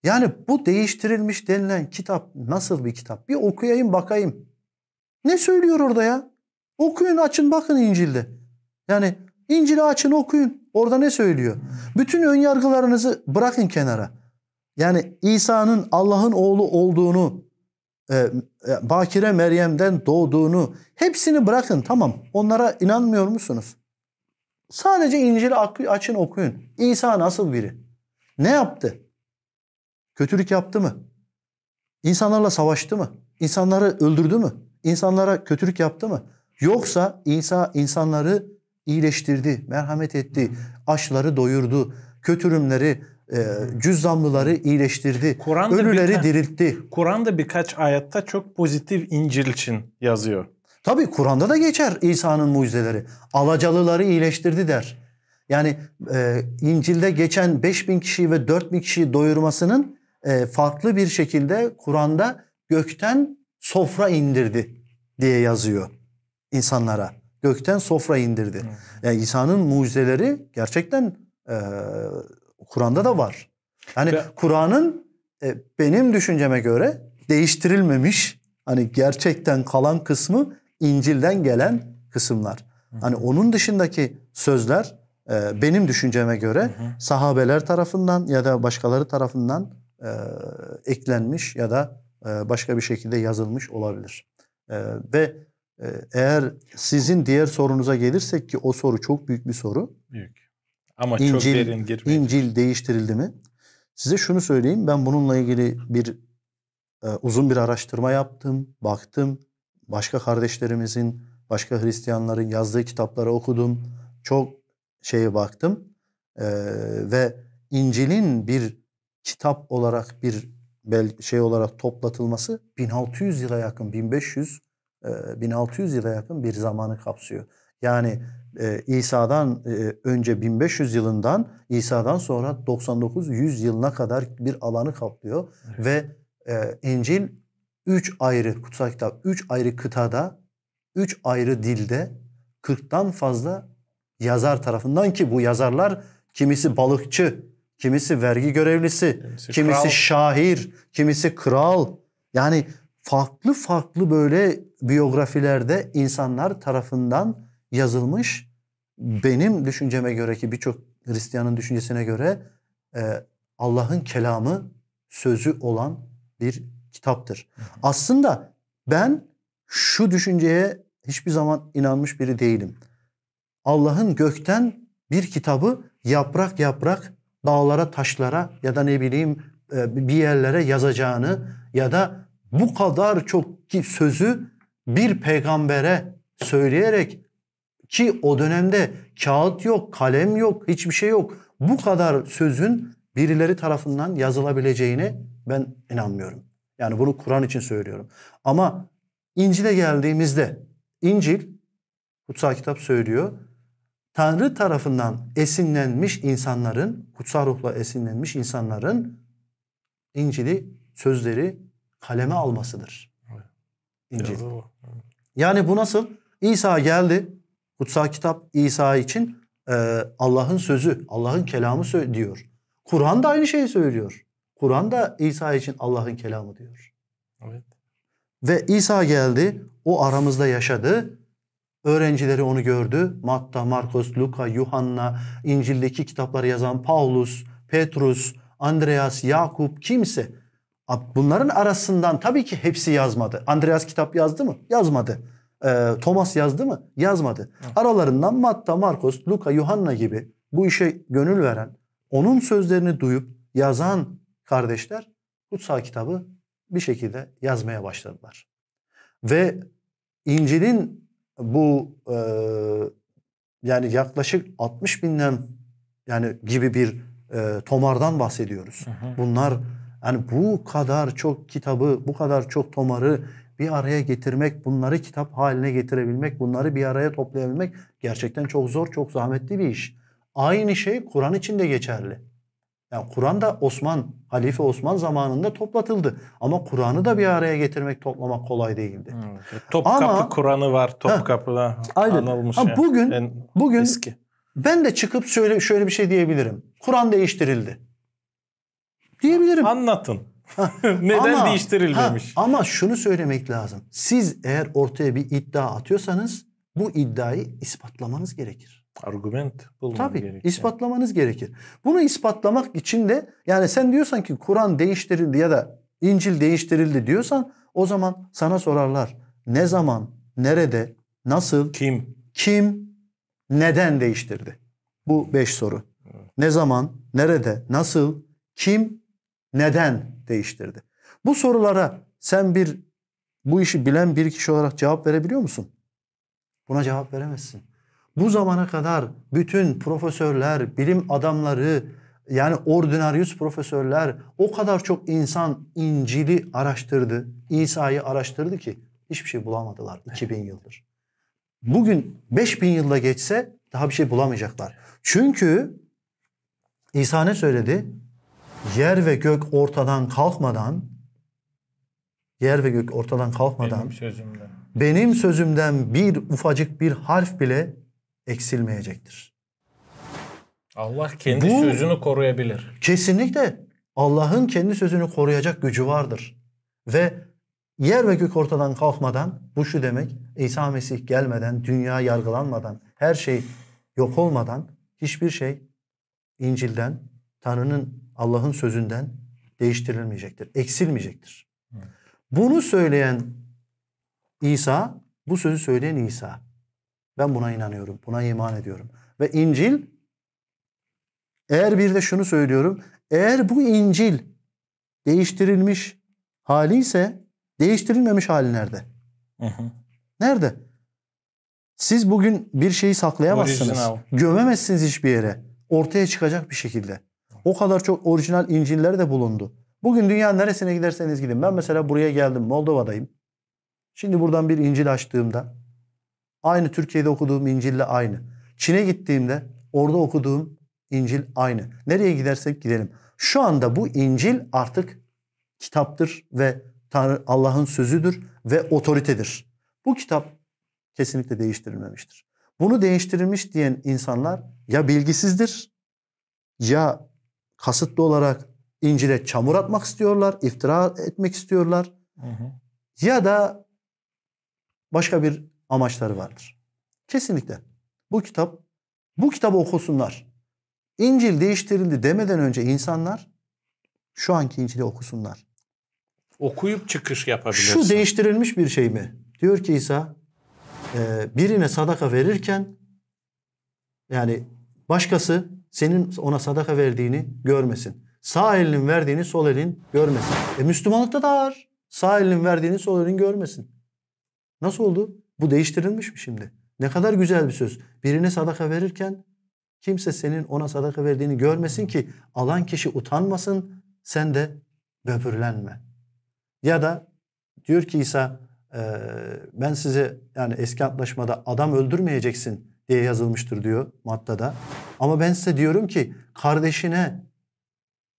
Yani bu değiştirilmiş denilen kitap nasıl bir kitap? Bir okuyayım bakayım. Ne söylüyor orada ya? Okuyun, açın, bakın İncil'de. Yani İncil'i açın, okuyun. Orada ne söylüyor? Bütün önyargılarınızı bırakın kenara. Yani İsa'nın Allah'ın oğlu olduğunu, Bakire Meryem'den doğduğunu hepsini bırakın. Tamam. Onlara inanmıyor musunuz? Sadece İncil'i açın, okuyun. İsa nasıl biri? Ne yaptı? Kötülük yaptı mı? İnsanlarla savaştı mı? İnsanları öldürdü mü? İnsanlara kötülük yaptı mı? Yoksa İsa insanları iyileştirdi, merhamet etti, açları doyurdu, kötürümleri, cüzzamlıları iyileştirdi, ölüleri diriltti. Kur'an'da birkaç ayette çok pozitif İncil için yazıyor. Tabii Kur'an'da da geçer İsa'nın mucizeleri. Alacalıları iyileştirdi der. Yani İncil'de geçen 5000 kişiyi ve 4000 kişiyi doyurmasının farklı bir şekilde Kur'an'da gökten sofra indirdi diye yazıyor insanlara. Gökten sofra indirdi. Yani İsa'nın mucizeleri gerçekten Kur'an'da da var. Yani Kur'an'ın benim düşünceme göre değiştirilmemiş, hani gerçekten kalan kısmı İncil'den gelen kısımlar. Hani onun dışındaki sözler benim düşünceme göre sahabeler tarafından ya da başkaları tarafından eklenmiş ya da başka bir şekilde yazılmış olabilir. Ve eğer sizin diğer sorunuza gelirsek ki o soru çok büyük bir soru. Büyük. Ama çok derin girmeyin. İncil değiştirildi mi? Size şunu söyleyeyim. Ben bununla ilgili uzun bir araştırma yaptım, baktım. Başka kardeşlerimizin, başka Hristiyanların yazdığı kitapları okudum. Çok şeye baktım. Ve İncil'in bir kitap olarak olarak toplatılması 1600 yıla yakın, 1600 yıla yakın bir zamanı kapsıyor. Yani İsa'dan önce 1500 yılından, İsa'dan sonra 99-100 yılına kadar bir alanı kaplıyor. Evet. Ve İncil 3 ayrı kutsal kitap, 3 ayrı kıtada, 3 ayrı dilde 40'tan fazla yazar tarafından, ki bu yazarlar kimisi balıkçı, kimisi vergi görevlisi, kimisi şair, kimisi kral. Yani farklı farklı böyle biyografilerde insanlar tarafından yazılmış. Benim düşünceme göre, ki birçok Hristiyanın düşüncesine göre Allah'ın kelamı, sözü olan bir kitaptır. Aslında ben şu düşünceye hiçbir zaman inanmış biri değilim. Allah'ın gökten bir kitabı yaprak yaprak dağlara, taşlara ya da ne bileyim bir yerlere yazacağını ya da bu kadar çok sözü bir peygambere söyleyerek, ki o dönemde kağıt yok, kalem yok, hiçbir şey yok, bu kadar sözün birileri tarafından yazılabileceğine ben inanmıyorum. Yani bunu Kur'an için söylüyorum. Ama İncil'e geldiğimizde, İncil, kutsal kitap söylüyor, Tanrı tarafından esinlenmiş insanların, kutsal ruhla esinlenmiş insanların İncil'i, sözleri kaleme almasıdır. İncil. Yani bu nasıl? İsa geldi, kutsal kitap İsa için Allah'ın sözü, Allah'ın kelamı diyor. Kur'an da aynı şeyi söylüyor. Kur'an da İsa için Allah'ın kelamı diyor. Evet. Ve İsa geldi, o aramızda yaşadı. Öğrencileri onu gördü. Matta, Markos, Luka, Yuhanna, İncil'deki kitapları yazan Paulus, Petrus, Andreas, Yakup, kimse. Bunların arasından tabii ki hepsi yazmadı. Andreas kitap yazdı mı? Yazmadı. Thomas yazdı mı? Yazmadı. Aralarından Matta, Markos, Luka, Yuhanna gibi bu işe gönül veren, onun sözlerini duyup yazan kardeşler kutsal kitabı bir şekilde yazmaya başladılar. Ve İncil'in bu yani yaklaşık 60 binden yani gibi bir tomardan bahsediyoruz. Bunlar, yani bu kadar çok kitabı, bu kadar çok tomarı bir araya getirmek, bunları kitap haline getirebilmek, bunları bir araya toplayabilmek gerçekten çok zor, çok zahmetli bir iş. Aynı şey Kur'an için de geçerli. Yani Kur'an da Halife Osman zamanında toplatıldı. Ama Kur'an'ı da bir araya getirmek, toplamak kolay değildi. Topkapı Kur'an'ı var. Topkapı'da anılmış. Bugün eski. Ben de çıkıp şöyle bir şey diyebilirim. Kur'an değiştirildi. Diyebilirim. Anlatın. Neden değiştirilmemiş? Ama şunu söylemek lazım. Siz eğer ortaya bir iddia atıyorsanız bu iddiayı ispatlamanız gerekir. Argüment bulmanız gerekir. Tabii ispatlamanız gerekir. Bunu ispatlamak için de, yani sen diyorsan ki Kur'an değiştirildi ya da İncil değiştirildi diyorsan, o zaman sana sorarlar. Ne zaman, nerede, nasıl, kim, neden değiştirdi? Bu 5 soru. Ne zaman, nerede, nasıl, kim, neden değiştirdi? Bu sorulara sen bu işi bilen bir kişi olarak cevap verebiliyor musun? Buna cevap veremezsin. Bu zamana kadar bütün profesörler, bilim adamları, yani ordinaryus profesörler, o kadar çok insan İncil'i araştırdı, İsa'yı araştırdı ki hiçbir şey bulamadılar 2000 yıldır. Bugün 5000 yılda geçse daha bir şey bulamayacaklar. Çünkü İsa ne söyledi? Yer ve gök ortadan kalkmadan benim sözümden bir ufacık bir harf bile eksilmeyecektir. Allah kendi sözünü koruyabilir. Kesinlikle Allah'ın kendi sözünü koruyacak gücü vardır. Ve yer ve gök ortadan kalkmadan, bu şu demek, İsa Mesih gelmeden, dünya yargılanmadan, her şey yok olmadan hiçbir şey İncil'den, Tanrı'nın, Allah'ın sözünden değiştirilmeyecektir, eksilmeyecektir. Bunu söyleyen İsa, bu sözü söyleyen İsa. Ben buna inanıyorum, buna iman ediyorum. Ve İncil, eğer bir de şunu söylüyorum, eğer bu İncil değiştirilmiş hali ise değiştirilmemiş hali nerede? Nerede? Siz bugün bir şeyi saklayamazsınız. Orijinal. Gömemezsiniz hiçbir yere. Ortaya çıkacak bir şekilde. O kadar çok orijinal İncil'ler de bulundu. Bugün dünyanın neresine giderseniz gidin. Ben mesela buraya geldim. Moldova'dayım. Şimdi buradan bir İncil açtığımda aynı Türkiye'de okuduğum İncil'le aynı. Çin'e gittiğimde orada okuduğum İncil aynı. Nereye gidersek gidelim. Şu anda bu İncil artık kitaptır ve Allah'ın sözüdür ve otoritedir. Bu kitap kesinlikle değiştirilmemiştir. Bunu değiştirilmiş diyen insanlar ya bilgisizdir, ya kasıtlı olarak İncil'e çamur atmak istiyorlar, iftira etmek istiyorlar. Ya da başka bir amaçları vardır. Kesinlikle. Bu kitabı okusunlar. İncil değiştirildi demeden önce insanlar şu anki İncil'i okusunlar. Okuyup çıkış yapabilirsin. Şu değiştirilmiş bir şey mi? Diyor ki İsa, birine sadaka verirken yani başkası senin ona sadaka verdiğini görmesin. Sağ elinin verdiğini sol elin görmesin. Müslümanlıkta da var. Sağ elinin verdiğini sol elin görmesin. Nasıl oldu? Bu değiştirilmiş mi şimdi? Ne kadar güzel bir söz. Birine sadaka verirken kimse senin ona sadaka verdiğini görmesin ki alan kişi utanmasın, sen de böbürlenme. Ya da diyor ki İsa, ben size yani eski antlaşmada adam öldürmeyeceksin diye yazılmıştır diyor Matta'da. Ama ben size diyorum ki kardeşine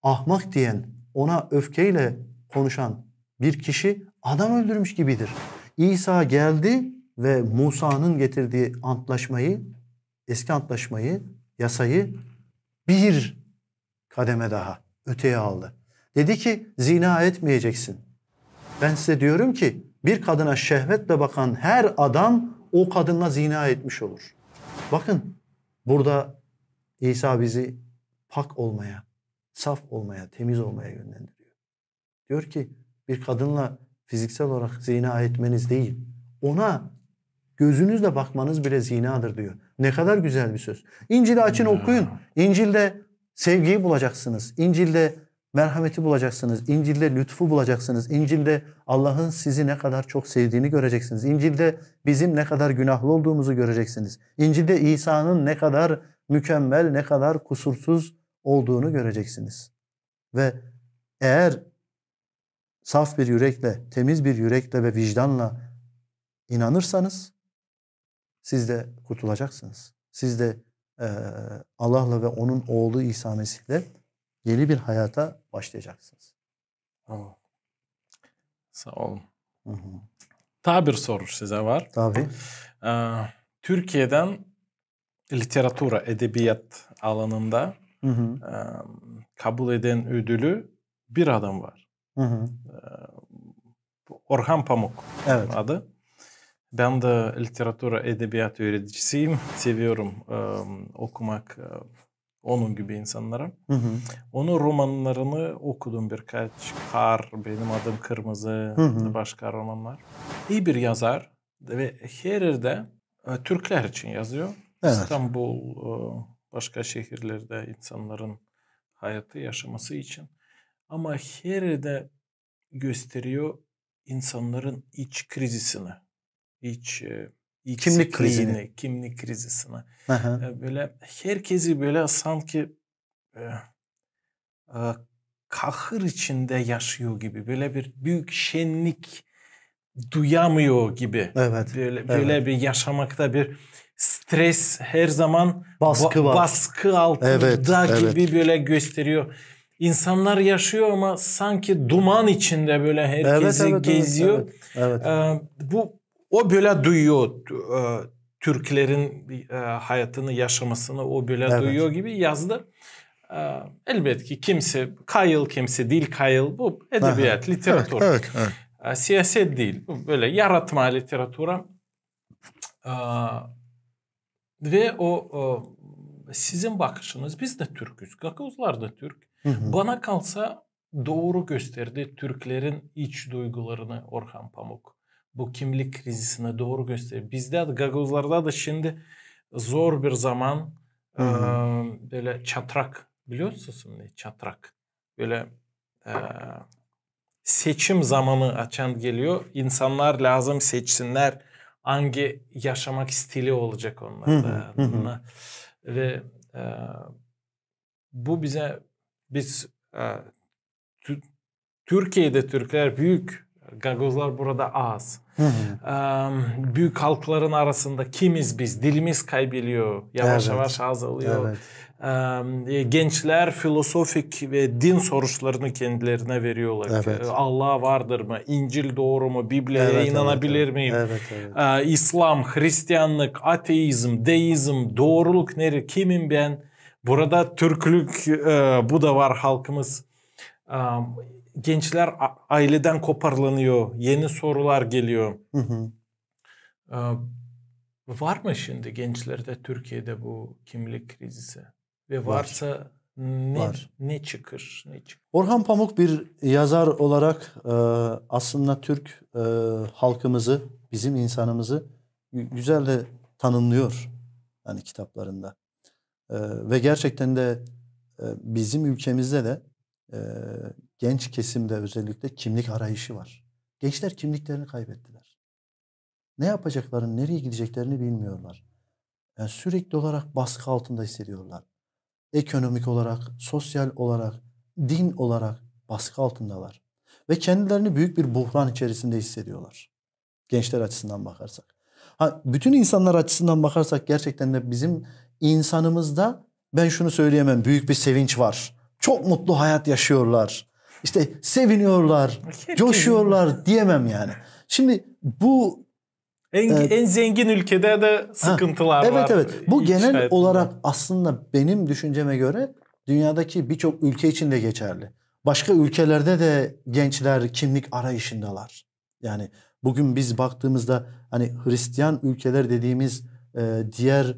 ahmak diyen, ona öfkeyle konuşan bir kişi adam öldürmüş gibidir. İsa geldi ve Musa'nın getirdiği antlaşmayı, eski antlaşmayı, yasayı bir kademe daha öteye aldı. Dedi ki zina etmeyeceksin. Ben size diyorum ki bir kadına şehvetle bakan her adam o kadınla zina etmiş olur. Bakın burada İsa bizi pak olmaya, saf olmaya, temiz olmaya yönlendiriyor. Diyor ki bir kadınla fiziksel olarak zina etmeniz değil, ona gözünüzle bakmanız bile zinadır diyor. Ne kadar güzel bir söz. İncil'i açın okuyun. İncil'de sevgiyi bulacaksınız. İncil'de merhameti bulacaksınız. İncil'de lütfu bulacaksınız. İncil'de Allah'ın sizi ne kadar çok sevdiğini göreceksiniz. İncil'de bizim ne kadar günahlı olduğumuzu göreceksiniz. İncil'de İsa'nın ne kadar mükemmel, ne kadar kusursuz olduğunu göreceksiniz. Ve eğer saf bir yürekle, temiz bir yürekle ve vicdanla inanırsanız siz de kurtulacaksınız. Siz de Allah'la ve onun oğlu İsa Mesih'le yeni bir hayata başlayacaksınız. Sağ olun. Daha bir soru size var. Tabii. Türkiye'den literatura, edebiyat alanında kabul eden ödülü bir adam var. Orhan Pamuk adı. Ben de literatura, edebiyat öğreticisiyim. Seviyorum okumak onun gibi insanlara. Onun romanlarını okudum birkaç. Kar, Benim Adım Kırmızı, başka romanlar. İyi bir yazar ve her yerde Türkler için yazıyor. Evet. İstanbul, başka şehirlerde insanların hayatı yaşaması için. Ama her yerde gösteriyor insanların iç krizisini. Kimlik krizini. Kimlik krizisini. Böyle herkesi böyle sanki kahır içinde yaşıyor gibi. Böyle bir büyük şenlik duyamıyor gibi. Evet. Böyle bir yaşamakta bir stres her zaman baskı var. Baskı altında gibi böyle gösteriyor. İnsanlar yaşıyor ama sanki duman içinde böyle herkesi geziyor. Evet. O böyle duyuyor. Türklerin hayatını yaşamasını o böyle duyuyor gibi yazdı. Elbette ki kimse kayıl, kimse değil kayıl. Bu edebiyat, literatür. Evet. Siyaset değil. Bu böyle yaratma literatüra. Ve o sizin bakışınız, biz de Türk'üz. Gagavuzlar da Türk. Bana kalsa doğru gösterdi Türklerin iç duygularını Orhan Pamuk. Bu kimlik krizisine doğru gösterdi. Bizde de Gagavuzlarda da şimdi zor bir zaman böyle çatrak, biliyor musunuz ne? Çatrak. Böyle seçim zamanı açan geliyor. İnsanlar lazım seçsinler. Hangi yaşamak stili olacak onlarda. Ve bu bize Türkiye'de Türkler büyük, Gagavuzlar burada az. Büyük halkların arasında kimiz biz? Dilimiz kaybediyor. Yavaş azalıyor. Evet. Gençler filozofik ve din soruşlarını kendilerine veriyorlar. Evet. Allah vardır mı? İncil doğru mu? Biblia'ya inanabilir miyim? İslam, Hristiyanlık, ateizm, deizm, doğruluk nedir? Kimim ben? Burada Türklük, bu da var halkımız. Gençler aileden koparlanıyor. Yeni sorular geliyor. Var mı şimdi gençlerde Türkiye'de bu kimlik krizisi? Ve varsa ne çıkır? Orhan Pamuk bir yazar olarak aslında Türk halkımızı, bizim insanımızı güzel de tanımlıyor yani kitaplarında. Ve gerçekten de bizim ülkemizde de genç kesimde özellikle kimlik arayışı var. Gençler kimliklerini kaybettiler. Ne yapacaklarını, nereye gideceklerini bilmiyorlar. Yani sürekli olarak baskı altında hissediyorlar. Ekonomik olarak, sosyal olarak, din olarak baskı altındalar. Ve kendilerini büyük bir buhran içerisinde hissediyorlar. Gençler açısından bakarsak. Bütün insanlar açısından bakarsak gerçekten de bizim insanımızda ben şunu söyleyemem, büyük bir sevinç var. Çok mutlu hayat yaşıyorlar. İşte seviniyorlar, coşuyorlar diyemem yani. Şimdi bu en zengin ülkede de sıkıntılar var. Evet. Bu genel olarak aslında benim düşünceme göre dünyadaki birçok ülke için de geçerli. Başka ülkelerde de gençler kimlik arayışındalar. Yani bugün biz baktığımızda hani Hristiyan ülkeler dediğimiz diğer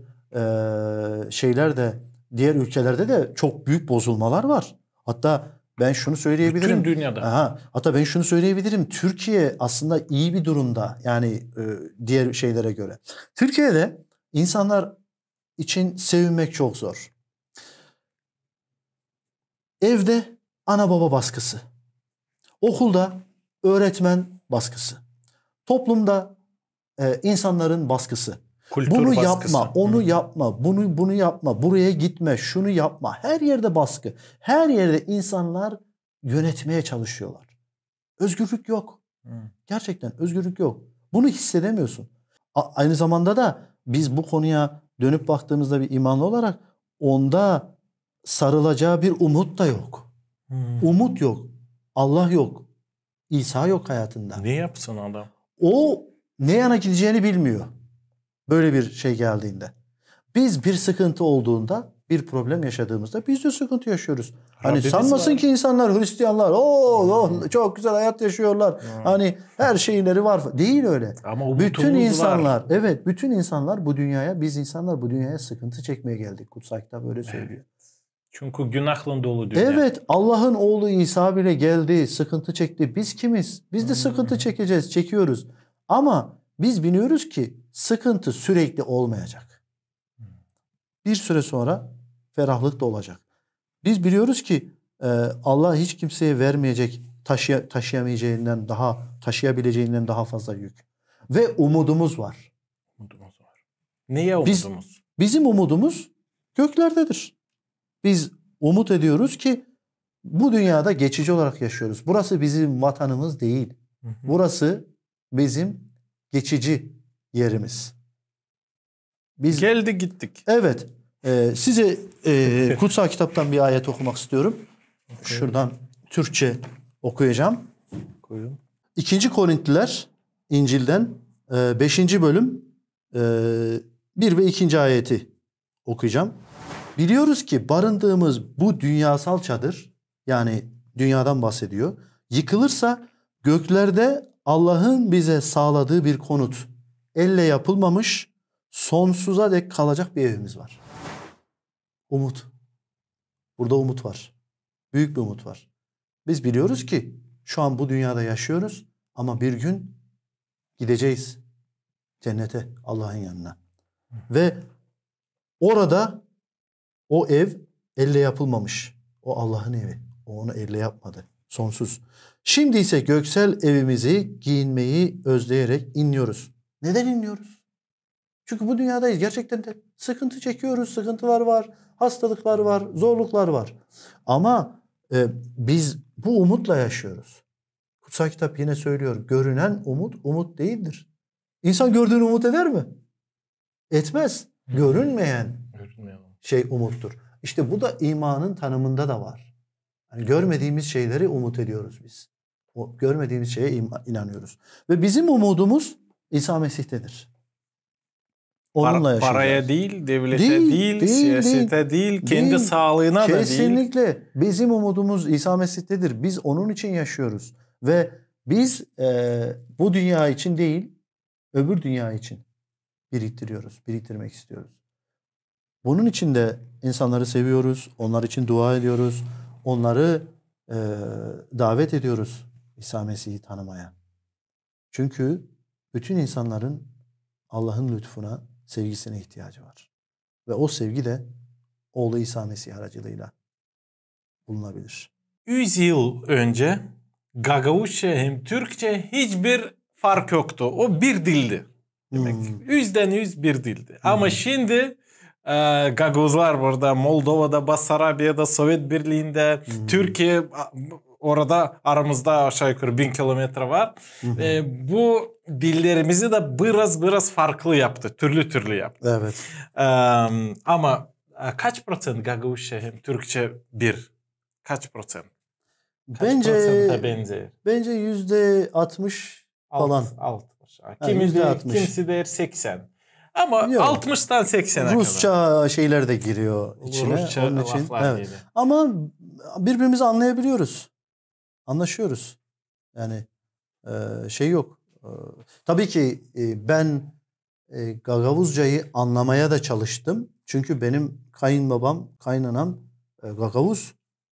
şeyler de, diğer ülkelerde de çok büyük bozulmalar var. Hatta ben şunu söyleyebilirim. Bütün dünyada. Hatta ben şunu söyleyebilirim. Türkiye aslında iyi bir durumda. Yani diğer şeylere göre. Türkiye'de insanlar için sevinmek çok zor. Evde ana baba baskısı. Okulda öğretmen baskısı. Toplumda insanların baskısı. Kültür bunu baskısı. Yapma, onu yapma, bunu yapma, buraya gitme, şunu yapma. Her yerde baskı. Her yerde insanlar yönetmeye çalışıyorlar. Özgürlük yok. Gerçekten özgürlük yok. Bunu hissedemiyorsun. Aynı zamanda da biz bu konuya dönüp baktığımızda bir imanlı olarak onda sarılacağı bir umut da yok. Umut yok. Allah yok. İsa yok hayatında. Ne yapsın adam? O ne yana gideceğini bilmiyor. Böyle bir şey geldiğinde. Biz bir sıkıntı olduğunda, bir problem yaşadığımızda biz de sıkıntı yaşıyoruz. Hani sanmasın ki insanlar Hristiyanlar çok güzel hayat yaşıyorlar. Hani her şeyleri var. Değil öyle. Ama bütün insanlar, evet bütün insanlar bu dünyaya, biz insanlar bu dünyaya sıkıntı çekmeye geldik. Kutsal kitap öyle söylüyor. Çünkü günahla dolu dünya. Evet, Allah'ın oğlu İsa bile geldi, sıkıntı çekti. Biz kimiz? Biz de sıkıntı çekeceğiz, çekiyoruz. Ama biz biliyoruz ki sıkıntı sürekli olmayacak. Bir süre sonra ferahlık da olacak. Biz biliyoruz ki Allah hiç kimseye vermeyecek, taşıyabileceğinden daha fazla yük. Ve umudumuz var. Umudumuz var. Neye umudumuz? Bizim umudumuz göklerdedir. Biz umut ediyoruz ki bu dünyada geçici olarak yaşıyoruz. Burası bizim vatanımız değil. Burası bizim geçici yerimiz. Biz geldi gittik. Evet. Size kutsal kitaptan bir ayet okumak istiyorum. Okay. Şuradan Türkçe okuyacağım. Koyun. 2. Korintliler İncil'den 5. bölüm 1 ve 2. ayeti okuyacağım. Biliyoruz ki barındığımız bu dünyasal çadır, yani dünyadan bahsediyor, yıkılırsa göklerde Allah'ın bize sağladığı bir konut, elle yapılmamış, sonsuza dek kalacak bir evimiz var. Umut. Burada umut var. Büyük bir umut var. Biz biliyoruz ki şu an bu dünyada yaşıyoruz ama bir gün gideceğiz cennete, Allah'ın yanına. Ve orada o ev elle yapılmamış. O Allah'ın evi. O onu elle yapmadı. Sonsuz. Şimdi ise göksel evimizi giyinmeyi özleyerek inliyoruz. Neden inliyoruz? Çünkü bu dünyadayız. Gerçekten de sıkıntı çekiyoruz. Sıkıntılar var. Hastalıklar var. Zorluklar var. Ama biz bu umutla yaşıyoruz. Kutsal kitap yine söylüyor. Görünen umut, umut değildir. İnsan gördüğünü umut eder mi? Etmez. Görünmeyen şey umuttur. İşte bu da imanın tanımında da var. Yani görmediğimiz şeyleri umut ediyoruz biz. O görmediğimiz şeye inanıyoruz. Ve bizim umudumuz İsa Mesih'tedir. Onunla yaşayacağız. Paraya değil, devlete değil, siyasete değil, kendi sağlığına da değil. Kesinlikle. Bizim umudumuz İsa Mesih'tedir. Biz onun için yaşıyoruz. Ve biz bu dünya için değil, öbür dünya için biriktiriyoruz, biriktirmek istiyoruz. Bunun için de insanları seviyoruz, onlar için dua ediyoruz, onları davet ediyoruz İsa Mesih'i tanımaya. Çünkü bütün insanların Allah'ın lütfuna, sevgisine ihtiyacı var. Ve o sevgi de oğlu İsa Mesih aracılığıyla bulunabilir. 100 yıl önce Gagavuzca hem Türkçe hiçbir fark yoktu. O bir dildi. Demek. %100 bir dildi. Ama şimdi Gagavuzlar burada, Moldova'da, Basarabya'da, Sovyet Birliği'nde, Türkiye, orada aramızda aşağı yukarı 1000 kilometre var. Bu dillerimizi de biraz farklı yaptı. Türlü yaptı. Evet. Ama kaç prosent Gagavuzca hem Türkçe bir? Kaç prosent? Bence %60 falan. 60. %60. Kimisi der 80. Ama yok. 60'tan 80'e kadar. Rusça şeyler de giriyor içine. Rusça onun için. Evet. Gibi. Ama birbirimizi anlayabiliyoruz. Anlaşıyoruz. Yani şey yok. Tabii ki ben Gagavuzcayı anlamaya da çalıştım. Çünkü benim kayınbabam, kaynanam Gagavuz.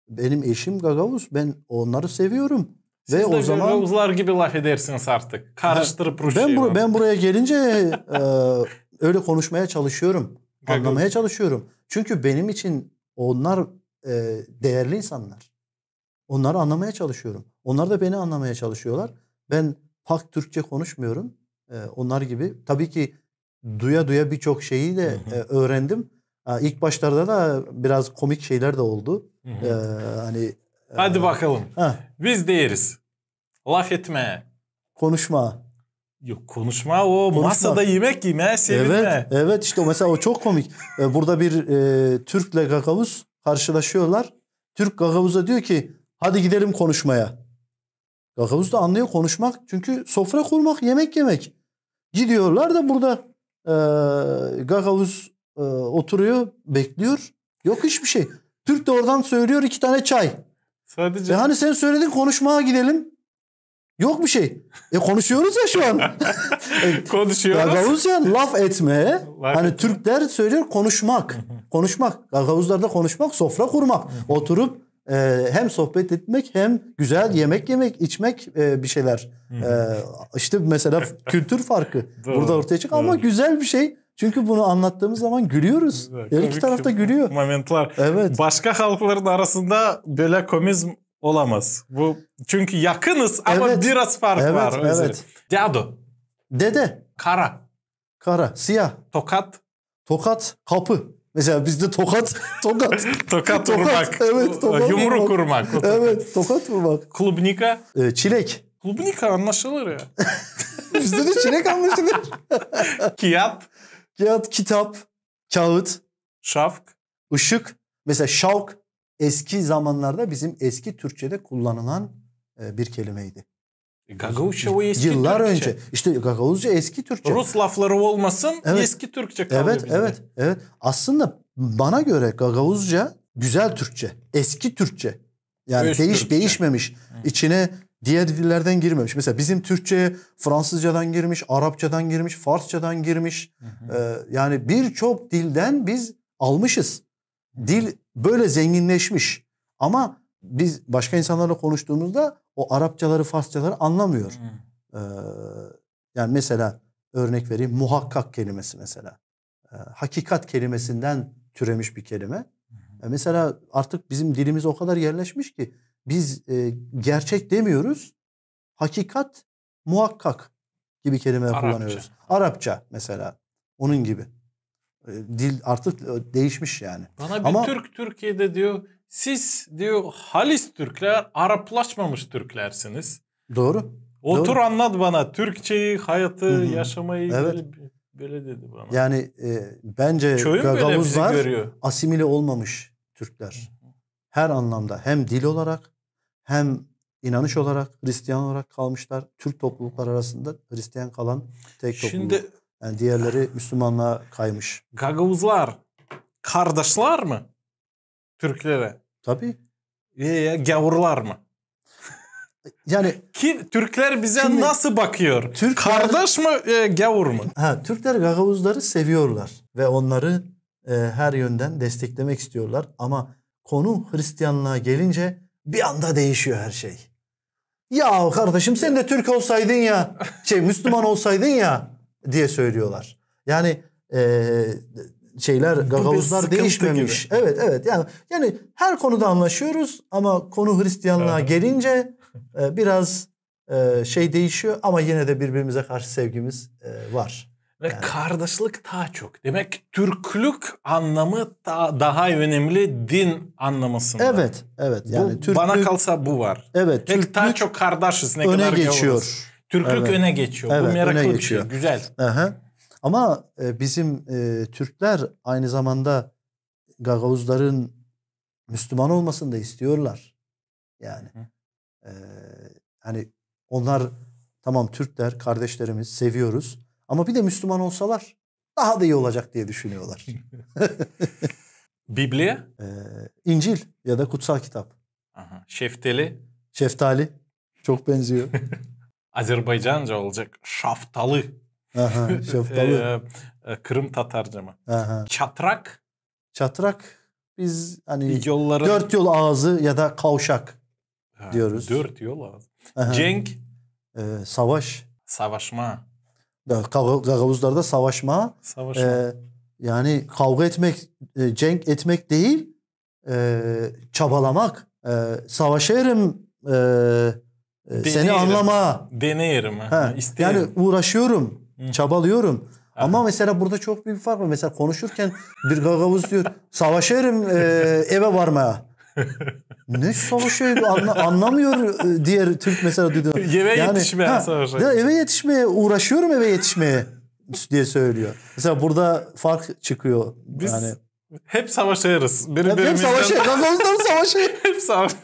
Benim eşim Gagavuz. Ben onları seviyorum. Siz ve de o zaman Gagavuzlar gibi laf edersiniz artık. Karıştırıp Rusçayı. Ben buraya gelince öyle konuşmaya çalışıyorum. Anlamaya çalışıyorum. Çünkü benim için onlar değerli insanlar. Onları anlamaya çalışıyorum. Onlar da beni anlamaya çalışıyorlar. Ben pak Türkçe konuşmuyorum. Onlar gibi. Tabii ki duya birçok şeyi de öğrendim. İlk başlarda da biraz komik şeyler de oldu. Hadi bakalım. Biz deriz. Laf etmeye. Konuşma. Yok, konuşma o masada yemek yemeye sevinme. Evet işte mesela o çok komik. Burada bir Türk'le Gagavuz karşılaşıyorlar. Türk Gagavuz'a diyor ki hadi gidelim konuşmaya. Gagavuz da anlıyor konuşmak. Çünkü sofra kurmak, yemek yemek. Gidiyorlar da burada Gagavuz oturuyor, bekliyor. Yok hiçbir şey. Türk de oradan söylüyor 2 tane çay. Sadece. Hani sen söyledin konuşmaya gidelim. Yok bir şey. Konuşuyoruz ya şu an. Konuşuyoruz. Gagavuzca laf etmeye. Hani Türkler söylüyor konuşmak. Konuşmak. Gagavuzlarda konuşmak, sofra kurmak. Oturup hem sohbet etmek hem güzel yemek yemek, içmek bir şeyler. İşte mesela kültür farkı burada ortaya çıkıyor. Ama güzel bir şey. Çünkü bunu anlattığımız zaman gülüyoruz. Her iki tarafta gülüyor. Momentler. Evet. Başka halkların arasında böyle komizm olamaz. Bu çünkü yakınız ama biraz fark var. Evet. Dado. Dede. Kara. Siyah. Tokat. Kapı. Mesela bizde tokat. Tokat vurmak. Evet. Yumruk vurmak. Evet. Tokat vurmak. Klubnika. Çilek. Klubnika anlaşılır ya. Bizde de çilek anlaşılır. Kağıt, kitap, kağıt. Şavk. Işık. Mesela şavk eski zamanlarda bizim eski Türkçe'de kullanılan bir kelimeydi. Gagavuzca o eski Yıllar Türkçe. önce. İşte Gagavuzca eski Türkçe. Rus lafları olmasın, Evet. eski Türkçe kalıyor bizde. Evet. Aslında bana göre Gagavuzca güzel Türkçe. Eski Türkçe. Yani Türkçe. Değişmemiş. İçine diğer dillerden girmemiş. Mesela bizim Türkçe'ye Fransızcadan girmiş, Arapçadan girmiş, Farsçadan girmiş. Yani birçok dilden biz almışız. Dil böyle zenginleşmiş. Ama biz başka insanlarla konuştuğumuzda o Arapçaları, Farsçaları anlamıyor. Yani mesela örnek vereyim, muhakkak kelimesi mesela. Hakikat kelimesinden türemiş bir kelime. Mesela artık bizim dilimiz o kadar yerleşmiş ki biz gerçek demiyoruz. Hakikat, muhakkak gibi kelimeler kullanıyoruz. Arapça mesela. Onun gibi. Dil artık değişmiş yani. Bana bir Türk Türkiye'de diyor, siz diyor halis Türkler, Araplaşmamış Türklersiniz. Doğru. Otur anlat bana Türkçeyi, hayatı, yaşamayı böyle dedi bana. Yani bence Gagavuzlar asimile olmamış Türkler. Her anlamda hem dil olarak hem inanış olarak Hristiyan olarak kalmışlar. Türk topluluklar arasında Hristiyan kalan tek topluluk. Yani diğerleri Müslümanlığa kaymış. Gagavuzlar kardeşler mi Türklere? Tabii. Veya gavurlar mı? Yani ki Türkler bize nasıl bakıyor? Kardeş mi, gavur mu? Türkler Gagavuzları seviyorlar ve onları her yönden desteklemek istiyorlar. Ama konu Hristiyanlığa gelince bir anda değişiyor her şey. Ya kardeşim sen de Türk olsaydın ya, Müslüman olsaydın ya diye söylüyorlar. Yani Gagavuzlar değişmemiş. Gibi. Evet. Yani her konuda anlaşıyoruz ama konu Hristiyanlığa gelince biraz değişiyor ama yine de birbirimize karşı sevgimiz var. Ve kardeşlik daha çok. Demek Türklük anlamı daha önemli din anlamısında. Evet. Yani Türklük, bana kalsa bu var. Evet. Türklük daha çok kardeşiz. Ne öne kadar geçiyor. Gavuruz. Türklük öne geçiyor. Bu meraklı bir şey. Güzel. Ama bizim Türkler aynı zamanda Gagavuzların Müslüman olmasını da istiyorlar. Yani hani onlar tamam Türkler, kardeşlerimiz, seviyoruz. Ama bir de Müslüman olsalar daha da iyi olacak diye düşünüyorlar. Biblia? İncil ya da kutsal kitap. Şeftali. Çok benziyor. Azerbaycanca olacak. Şaftalı. Şaftalı. Kırım Tatarca mı? Çatrak? Çatrak biz hani dört yol ağzı ya da kavşak diyoruz. Dört yol ağzı. Cenk? Savaş. Savaşma. Gagavuzlarda savaşma. Yani kavga etmek, cenk etmek değil, çabalamak. Savaşırım, seni anlama. Deneyerim. Yani uğraşıyorum, çabalıyorum. Ama mesela burada çok büyük fark var. Mesela konuşurken bir Gagavuz diyor, savaşırım eve varmaya. Ne savaşıyor anlamıyor diğer Türk mesela duyduğunu. Eve yetişmeye uğraşıyorum eve yetişmeye diye söylüyor. Mesela burada fark çıkıyor. Biz hep savaşırız. Hep savaşır. Gagavuzlar savaşır. Hep savaşır.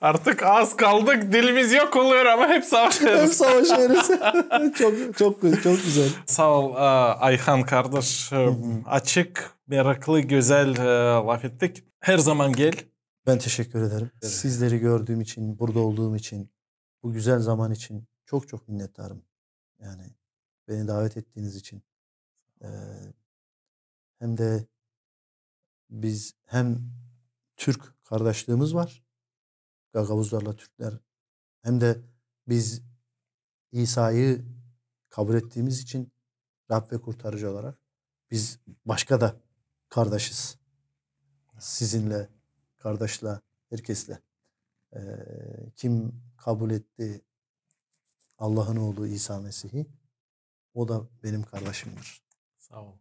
Artık az kaldık. Dilimiz yok oluyor ama hep savaşırız. Hep savaşırız. çok güzel. Sağ ol Ayhan kardeş. Açık, meraklı, güzel laf ettik. Her zaman gel. Ben teşekkür ederim. Evet. Sizleri gördüğüm için, burada olduğum için, bu güzel zaman için çok minnettarım. Yani beni davet ettiğiniz için. Hem de biz hem Türk kardeşliğimiz var, Gagavuzlarla Türkler, hem de biz İsa'yı kabul ettiğimiz için Rab ve kurtarıcı olarak biz başka da kardeşiz. Sizinle, kardeşle, herkesle. Kim kabul etti Allah'ın oğlu İsa Mesih'i, o da benim kardeşimdir. Sağ ol.